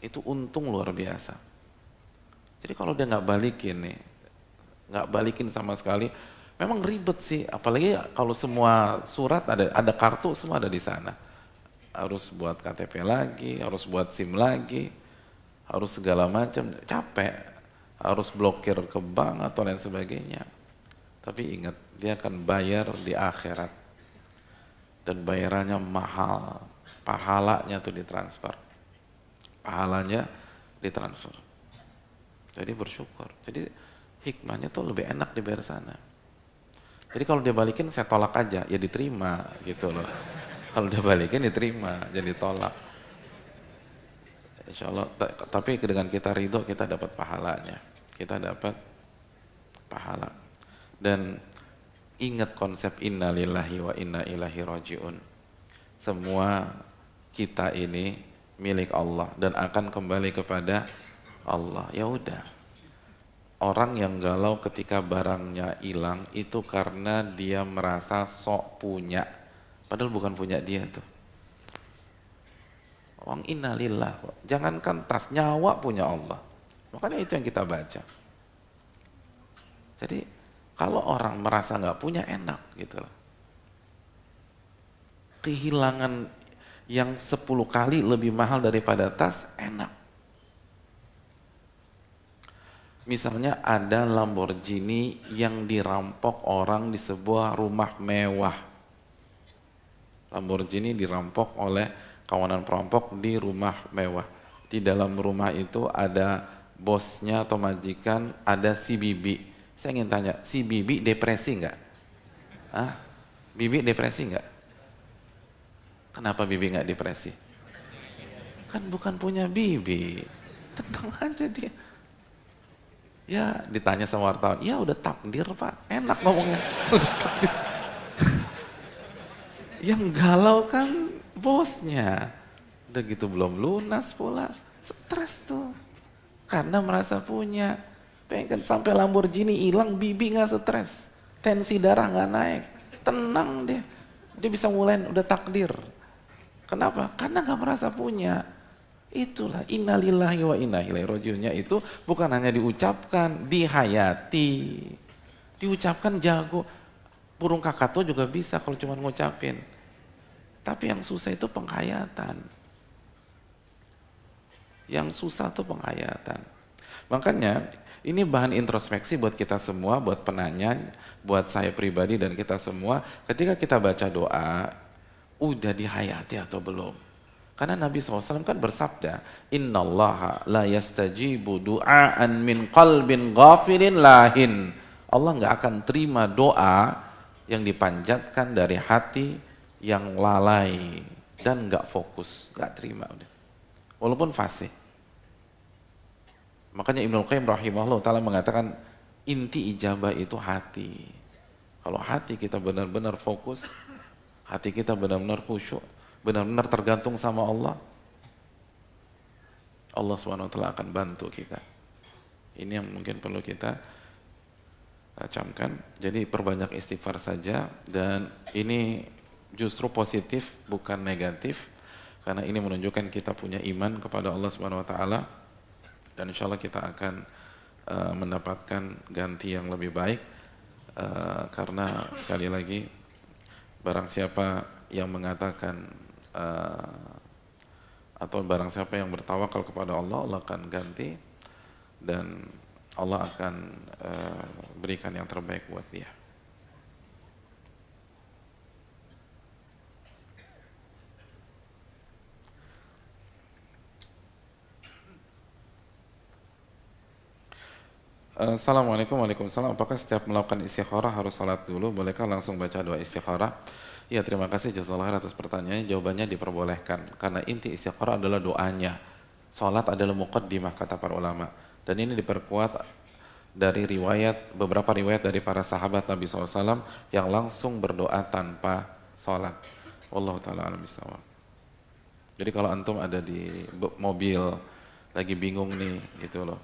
Speaker 1: Itu untung luar biasa. Jadi kalau dia nggak balikin nih, nggak balikin sama sekali, memang ribet sih. Apalagi kalau semua surat ada kartu, semua ada di sana. Harus buat KTP lagi, harus buat SIM lagi, harus segala macam, capek. Harus blokir ke bank atau lain sebagainya. Tapi ingat, dia akan bayar di akhirat. Dan bayarannya mahal. Pahalanya tuh ditransfer. Pahalanya ditransfer. Jadi bersyukur. Jadi hikmahnya tuh lebih enak dibayar sana. Jadi kalau dia balikin saya tolak aja, ya diterima gitu loh. Kalau dia balikin diterima, jadi tolak. Insya Allah, tapi dengan kita ridho kita dapat pahalanya. Kita dapat pahala. Dan ingat konsep inna lillahi wa inna ilaihi raji'un. Semua kita ini milik Allah dan akan kembali kepada Allah. Ya udah. Orang yang galau ketika barangnya hilang itu karena dia merasa sok punya. Padahal bukan punya dia tuh. Orang innalillah. Jangankan tas, nyawa punya Allah. Makanya itu yang kita baca. Jadi kalau orang merasa nggak punya enak gitu loh. Kehilangan yang 10 kali lebih mahal daripada tas, enak. Misalnya ada Lamborghini yang dirampok orang di sebuah rumah mewah. Lamborghini dirampok oleh kawanan perampok di rumah mewah. Di dalam rumah itu ada bosnya atau majikan, ada si bibi. Saya ingin tanya, si bibi depresi nggak? Bibi depresi nggak? Kenapa bibi nggak depresi? Kan bukan punya bibi. Tenang aja dia. Ya ditanya sama wartawan, ya udah takdir Pak, enak ngomongnya. Udah takdir. Yang galau kan bosnya. Udah gitu belum lunas pula. Stres tuh. Karena merasa punya. Pengen sampai Lamborghini hilang, bibi nggak stres. Tensi darah nggak naik. Tenang dia. Dia bisa mulai, udah takdir. Kenapa? Karena nggak merasa punya. Itulah innalillahi wa inna ilaihi raji'unnya itu bukan hanya diucapkan, dihayati. Diucapkan jago. Burung kakak juga bisa kalau cuma ngucapin. Tapi yang susah itu penghayatan. Yang susah itu penghayatan. Makanya ini bahan introspeksi buat kita semua, buat penanya, buat saya pribadi dan kita semua. Ketika kita baca doa, udah dihayati atau belum? Karena Nabi SAW kan bersabda, Innallaha la yastajibu du'aan min qalbin ghafilin lahin. Allah nggak akan terima doa yang dipanjatkan dari hati yang lalai dan nggak fokus, nggak terima udah. Walaupun fasih. Makanya Ibnu Qayyim rahimahullah ta'ala mengatakan inti ijabah itu hati. Kalau hati kita benar-benar fokus, hati kita benar-benar khusyuk, benar-benar tergantung sama Allah, Allah Subhanahu wa taala akan bantu kita. Ini yang mungkin perlu kita camkan. Jadi perbanyak istighfar saja, dan ini justru positif bukan negatif, karena ini menunjukkan kita punya iman kepada Allah Subhanahu wa taala, dan insya Allah kita akan mendapatkan ganti yang lebih baik, karena sekali lagi barang siapa yang mengatakan atau barang siapa yang bertawakal kepada Allah, Allah akan ganti dan Allah akan berikan yang terbaik buat dia. Assalamualaikum warahmatullahi wabarakatuh. Apakah setiap melakukan istikharah harus salat dulu? Bolehkah langsung baca doa istikharah? Ya, terima kasih jazakallahu khairan atas pertanyaannya. Jawabannya diperbolehkan, karena inti istikharah adalah doanya. Salat adalah muqaddimah kata para ulama, dan ini diperkuat dari beberapa riwayat dari para sahabat Nabi SAW yang langsung berdoa tanpa salat. Wallahu ta'ala a'lam bishawab. Jadi kalau antum ada di mobil lagi bingung nih gitu loh,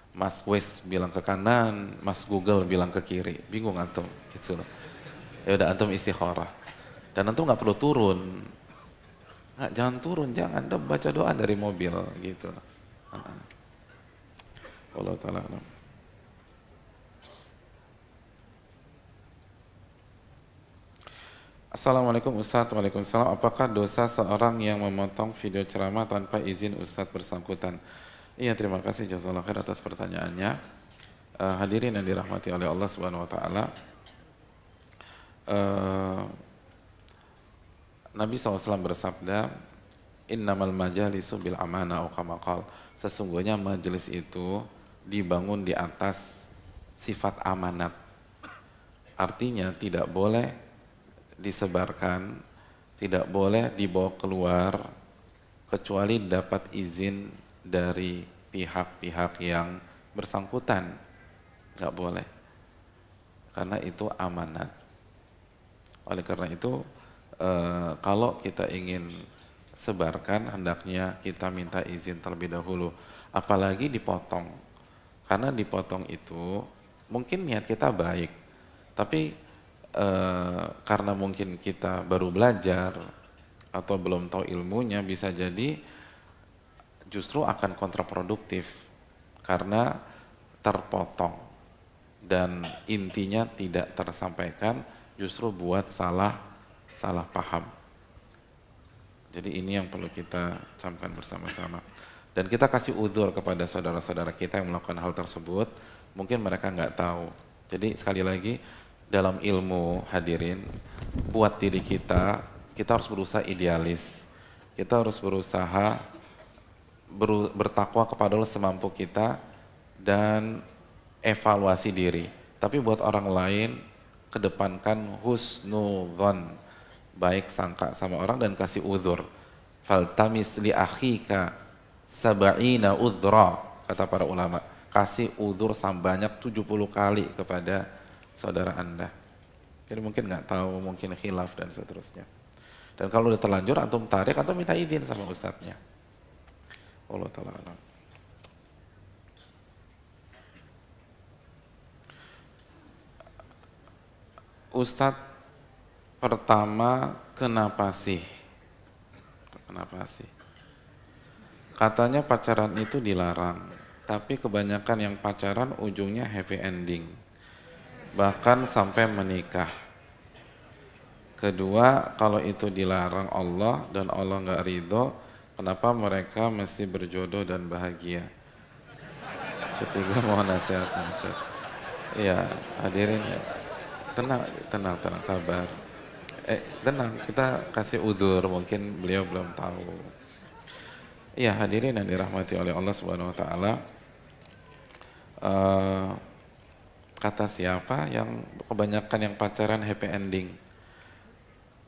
Speaker 1: Mas Waze bilang ke kanan, Mas Google bilang ke kiri, bingung antum gitu loh. Ya udah antum istikharah, dan antum nggak perlu turun, jangan turun, jangan, Anda baca doa dari mobil gitu. Wallahu ta'ala a'lam. Assalamualaikum Ustadz. Waalaikumsalam. Apakah dosa seorang yang memotong video ceramah tanpa izin Ustadz bersangkutan? Iya, terima kasih jazakallahu khair atas pertanyaannya. Hadirin yang dirahmati oleh Allah Subhanahu wa taala. Nabi SAW bersabda, Innamal majalisu bil amana au kama qala. Sesungguhnya majelis itu dibangun di atas sifat amanat. Artinya tidak boleh disebarkan, tidak boleh dibawa keluar kecuali dapat izin dari pihak-pihak yang bersangkutan. Nggak boleh, karena itu amanat. Oleh karena itu kalau kita ingin sebarkan, hendaknya kita minta izin terlebih dahulu, apalagi dipotong. Karena dipotong itu mungkin niat kita baik, tapi karena mungkin kita baru belajar atau belum tahu ilmunya, bisa jadi justru akan kontraproduktif karena terpotong dan intinya tidak tersampaikan, justru buat salah paham. Jadi ini yang perlu kita camkan bersama-sama, dan kita kasih udzur kepada saudara-saudara kita yang melakukan hal tersebut, mungkin mereka nggak tahu. Jadi sekali lagi, dalam ilmu, hadirin, buat diri kita harus berusaha idealis, kita harus berusaha bertakwa kepada Allah semampu kita dan evaluasi diri. Tapi buat orang lain, kedepankan husnudzon, baik sangka sama orang dan kasih udzur. Faltamis li akhika sab'ina udzra, kata para ulama. Kasih udzur sebanyak 70 kali kepada saudara Anda. Jadi mungkin nggak tahu, mungkin khilaf dan seterusnya. Dan kalau udah terlanjur, antum tarik atau minta izin sama ustadznya. Allah ta'ala alam. Ustadz, pertama, kenapa sih? Katanya pacaran itu dilarang, tapi kebanyakan yang pacaran ujungnya happy ending, bahkan sampai menikah. Kedua, kalau itu dilarang Allah dan Allah nggak ridho, kenapa mereka mesti berjodoh dan bahagia? Ketiga mohon nasihatnya Ustaz. Iya, hadirin ya. Tenang, sabar. Tenang, kita kasih udur, mungkin beliau belum tahu. Iya, hadirin yang dirahmati oleh Allah Subhanahu wa taala. Kata siapa yang kebanyakan yang pacaran happy ending?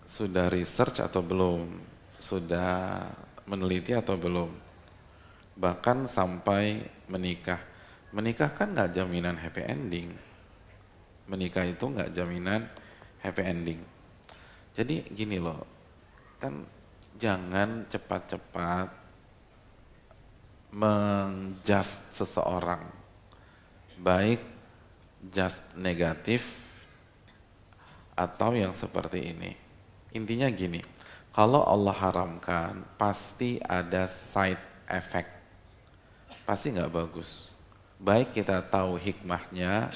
Speaker 1: Sudah research atau belum? Sudah meneliti atau belum? Bahkan sampai menikah. Menikah kan nggak jaminan happy ending. Menikah itu nggak jaminan happy ending. Jadi gini loh, kan jangan cepat-cepat menjudge seseorang, baik just negatif atau yang seperti ini. Intinya gini, kalau Allah haramkan pasti ada side effect, pasti nggak bagus. Baik kita tahu hikmahnya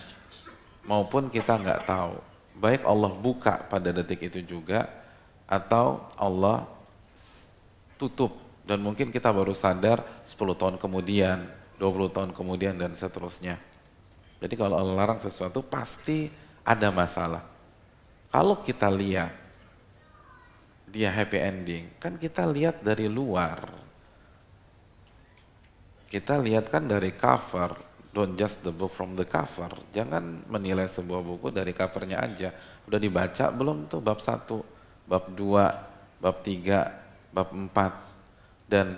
Speaker 1: maupun kita nggak tahu. Baik Allah buka pada detik itu juga atau Allah tutup dan mungkin kita baru sadar 10 tahun kemudian, 20 tahun kemudian dan seterusnya. Jadi kalau Allah larang sesuatu pasti ada masalah. Kalau kita lihat dia happy ending, kan kita lihat dari luar. Kita lihat kan dari cover, don't judge the book from the cover. Jangan menilai sebuah buku dari covernya aja. Udah dibaca belum tuh bab 1, bab 2, bab 3, bab 4. Dan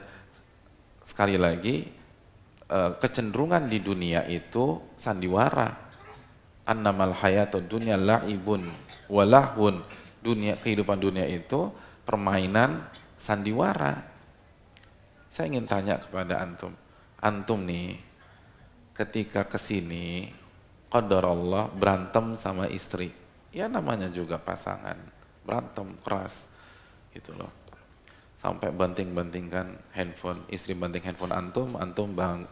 Speaker 1: sekali lagi, kecenderungan di dunia itu sandiwara. Annamal hayatud dunya la'ibun walahun. Kehidupan dunia itu permainan sandiwara. Saya ingin tanya kepada antum. Antum nih ketika kesini qadarullah berantem sama istri. Ya namanya juga pasangan. Berantem keras gitu loh. Sampai banting-bantingkan handphone, istri banting handphone antum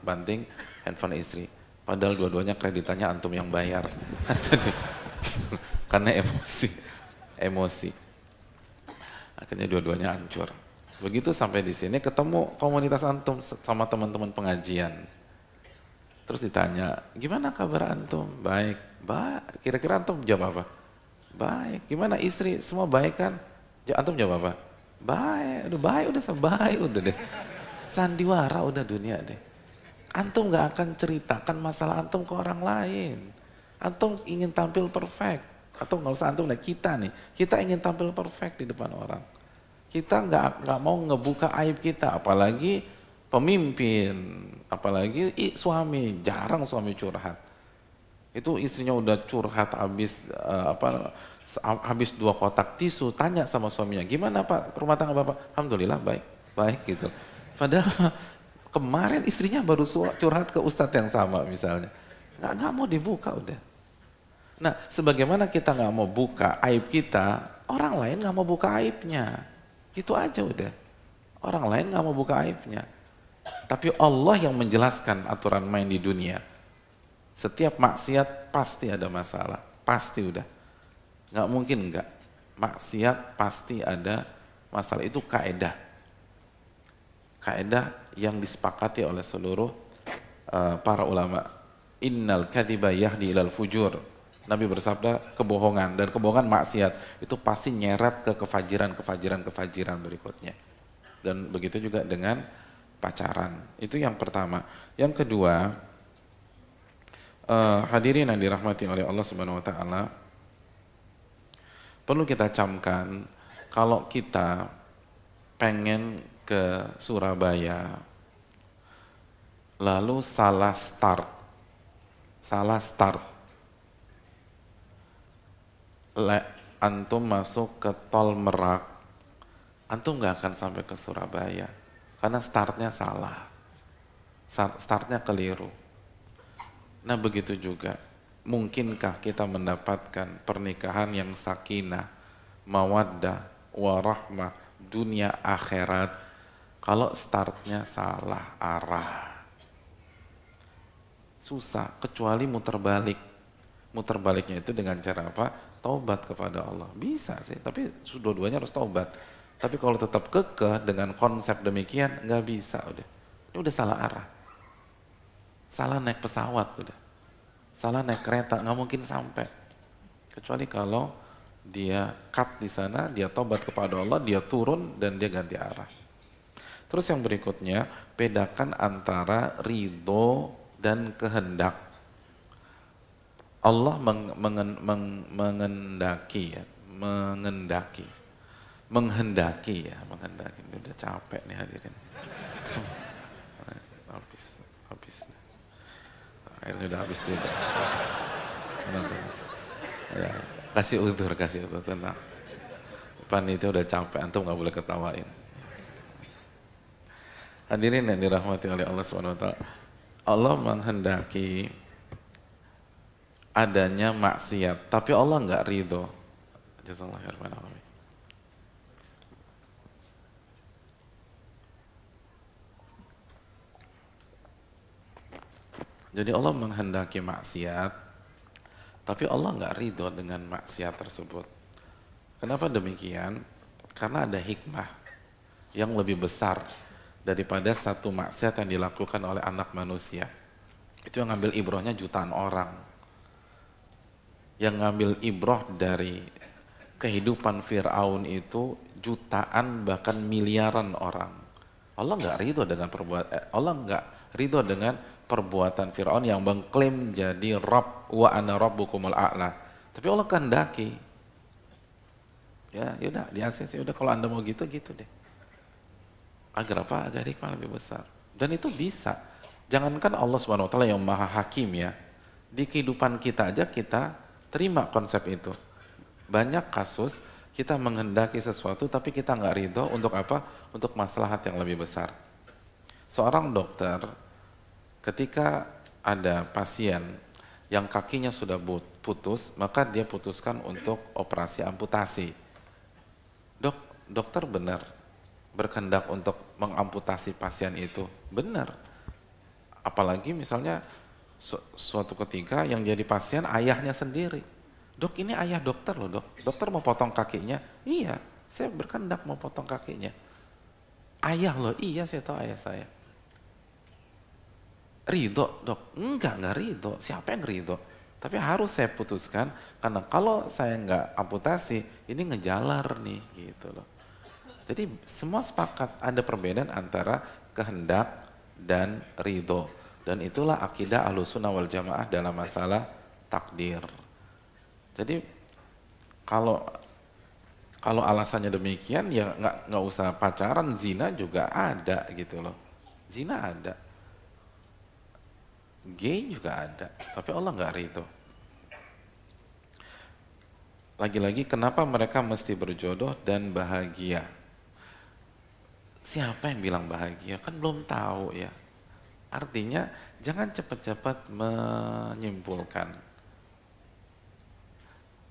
Speaker 1: banting handphone istri. Padahal dua-duanya kreditannya antum yang bayar. Jadi karena emosi. Akhirnya dua-duanya hancur. Begitu sampai di sini ketemu komunitas antum sama teman-teman pengajian. Terus ditanya, gimana kabar antum? Baik. Kira-kira antum jawab apa? Baik. Gimana istri? Semua baik kan? Antum jawab apa? Baik, udah deh. Sandiwara udah dunia deh. Antum gak akan ceritakan masalah antum ke orang lain. Antum ingin tampil perfect. Atau gak usah antum, kita nih. Kita ingin tampil perfect di depan orang. Kita nggak mau ngebuka aib kita, apalagi pemimpin, apalagi suami. Jarang suami curhat. Itu istrinya udah curhat habis 2 kotak tisu, tanya sama suaminya, gimana Pak rumah tangga Bapak? Alhamdulillah baik gitu. Padahal kemarin istrinya baru curhat ke ustadz yang sama misalnya. Nggak mau dibuka udah. Nah, sebagaimana kita nggak mau buka aib kita, orang lain nggak mau buka aibnya. Itu aja udah. Orang lain nggak mau buka aibnya. Tapi Allah yang menjelaskan aturan main di dunia. Setiap maksiat pasti ada masalah. Pasti udah. Nggak mungkin enggak. Maksiat pasti ada masalah. Itu kaidah. Kaidah yang disepakati oleh seluruh para ulama. Innal kadhiba yahdi ilal fujur. Nabi bersabda kebohongan, dan kebohongan maksiat itu pasti nyeret ke kefajiran berikutnya. Dan begitu juga dengan pacaran. Itu yang pertama. Yang kedua, hadirin yang dirahmati oleh Allah Subhanahu wa taala, perlu kita camkan kalau kita pengen ke Surabaya lalu salah start antum masuk ke tol Merak, antum nggak akan sampai ke Surabaya karena startnya salah, startnya keliru. Nah begitu juga, mungkinkah kita mendapatkan pernikahan yang sakinah, mawaddah, warahmah, dunia akhirat kalau startnya salah arah? Susah, kecuali muter balik. Muter baliknya itu dengan cara apa? Taubat kepada Allah. Bisa sih, tapi dua-duanya harus taubat. Tapi kalau tetap kekeh dengan konsep demikian, nggak bisa udah. Ini udah salah arah. salah naik pesawat udah, salah naik kereta, nggak mungkin sampai. Kecuali kalau dia cut di sana, dia tobat kepada Allah, dia turun dan dia ganti arah. Terus yang berikutnya, bedakan antara ridho dan kehendak. Allah menghendaki ya, menghendaki. Ini udah capek nih hadirin. Habis. Airnya udah habis juga. Ya, kasih udur, tenang. Panitia udah capek, antum nggak boleh ketawain. Hadirin yang dirahmati oleh Allah SWT, Allah menghendaki adanya maksiat, tapi Allah nggak ridho. Jazakallahu khairan. Jadi Allah menghendaki maksiat, tapi Allah nggak ridho dengan maksiat tersebut. Kenapa demikian? Karena ada hikmah yang lebih besar daripada satu maksiat yang dilakukan oleh anak manusia. Itu yang ngambil ibrohnya jutaan orang. Yang ngambil ibroh dari kehidupan Fir'aun itu jutaan bahkan miliaran orang. Allah nggak ridho dengan perbuatan Fir'aun yang mengklaim jadi Rabb, wa ana rabbukumul a'la. Tapi Allah kehendaki. Ya udah di ACC udah, kalau Anda mau gitu deh. Agar apa? Agar hikmah lebih besar. Dan itu bisa. Jangankan Allah Subhanahu wa taala yang Maha Hakim ya. Di kehidupan kita aja kita terima konsep itu. Banyak kasus kita menghendaki sesuatu tapi kita nggak ridho untuk apa? Untuk maslahat yang lebih besar. Seorang dokter ketika ada pasien yang kakinya sudah putus, maka dia putuskan untuk operasi amputasi. Dokter benar berkehendak untuk mengamputasi pasien itu, benar. Apalagi misalnya suatu ketika yang jadi pasien ayahnya sendiri. Dok, ini ayah dokter loh dok, dokter mau potong kakinya. Iya, saya berkehendak mau potong kakinya. Ayah loh, iya saya tahu ayah saya. Ridho dok? Enggak ridho, siapa yang ridho? Tapi harus saya putuskan, karena kalau saya nggak amputasi, ini ngejalar nih gitu loh. Jadi semua sepakat ada perbedaan antara kehendak dan ridho. Dan itulah akidah Ahlussunnah wal Jamaah dalam masalah takdir. Jadi kalau alasannya demikian ya nggak usah pacaran, zina juga ada gitu loh. Zina ada. Gay juga ada, tapi Allah nggak ridho. Lagi-lagi kenapa mereka mesti berjodoh dan bahagia? Siapa yang bilang bahagia? Kan belum tahu ya. Artinya jangan cepat-cepat menyimpulkan.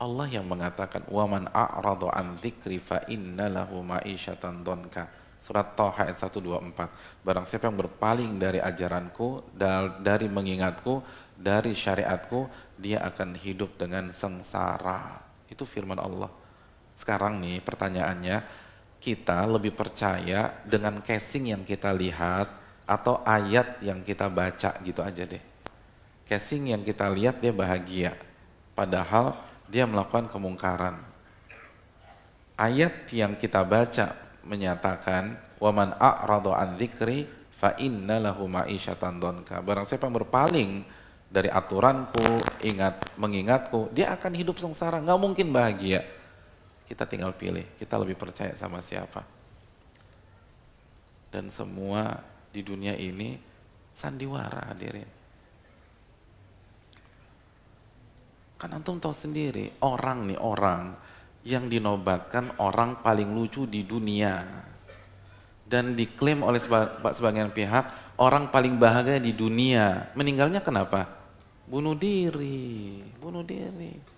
Speaker 1: Allah yang mengatakan wa man a'rada an dzikri fa inna lahu ma'isyatan dhanka. Surat Thaha ayat 124. Barang siapa yang berpaling dari ajaranku, dari mengingatku, dari syariatku, dia akan hidup dengan sengsara. Itu firman Allah. Sekarang nih pertanyaannya, kita lebih percaya dengan casing yang kita lihat atau ayat yang kita baca gitu aja deh. Casing yang kita lihat dia bahagia, padahal dia melakukan kemungkaran. Ayat yang kita baca menyatakan waman a'rada an dzikri fa inna lahu ma'isyatan dhanka. Barang siapa yang berpaling dari aturanku, mengingatku, dia akan hidup sengsara, nggak mungkin bahagia. Kita tinggal pilih, kita lebih percaya sama siapa. Dan semua di dunia ini sandiwara hadirin. Kan antum tahu sendiri, orang yang dinobatkan orang paling lucu di dunia dan diklaim oleh sebagian pihak orang paling bahagia di dunia, meninggalnya kenapa? Bunuh diri.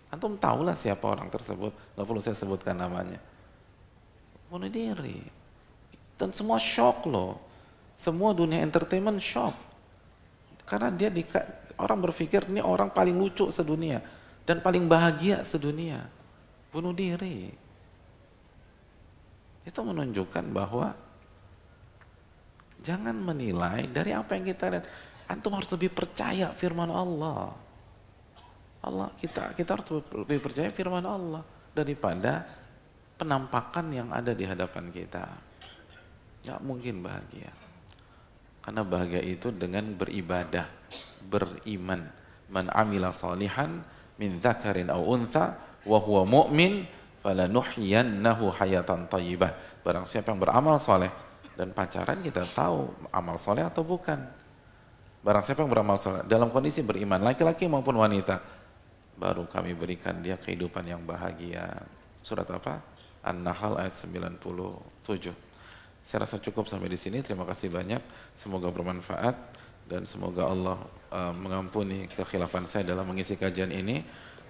Speaker 1: Antum tahulah siapa orang tersebut, nggak perlu saya sebutkan namanya. Bunuh diri. Dan semua shock loh, semua dunia entertainment shock, karena orang berpikir ini orang paling lucu sedunia dan paling bahagia sedunia. Bunuh diri. Itu menunjukkan bahwa jangan menilai dari apa yang kita lihat. Antum harus lebih percaya firman Allah. Kita harus lebih percaya firman Allah daripada penampakan yang ada di hadapan kita. Nggak mungkin bahagia. Karena bahagia itu dengan beribadah, beriman. Man amila salihan min dzakarin aw untha wa huwa mu'min falanuhyiyannahu hayatan thayyibah. Barang siapa yang beramal soleh, dan pacaran kita tahu amal soleh atau bukan. Barang siapa yang beramal soleh dalam kondisi beriman, laki-laki maupun wanita, baru kami berikan dia kehidupan yang bahagia. Surat apa? An-Nahl ayat 97. Saya rasa cukup sampai di sini. Terima kasih banyak. Semoga bermanfaat dan semoga Allah mengampuni kekhilafan saya dalam mengisi kajian ini.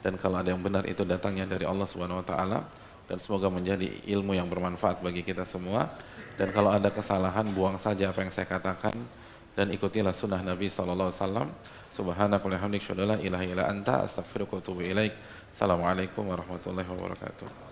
Speaker 1: Dan kalau ada yang benar itu datangnya dari Allah Subhanahu wa taala, dan semoga menjadi ilmu yang bermanfaat bagi kita semua. Dan kalau ada kesalahan, buang saja apa yang saya katakan dan ikutilah sunnah Nabi sallallahu alaihi wasallam. Subhanakallahumma wa bihamdika asyhadu an la ilaha illa anta astaghfiruka wa atubu ilaik. Assalamualaikum warahmatullahi wabarakatuh.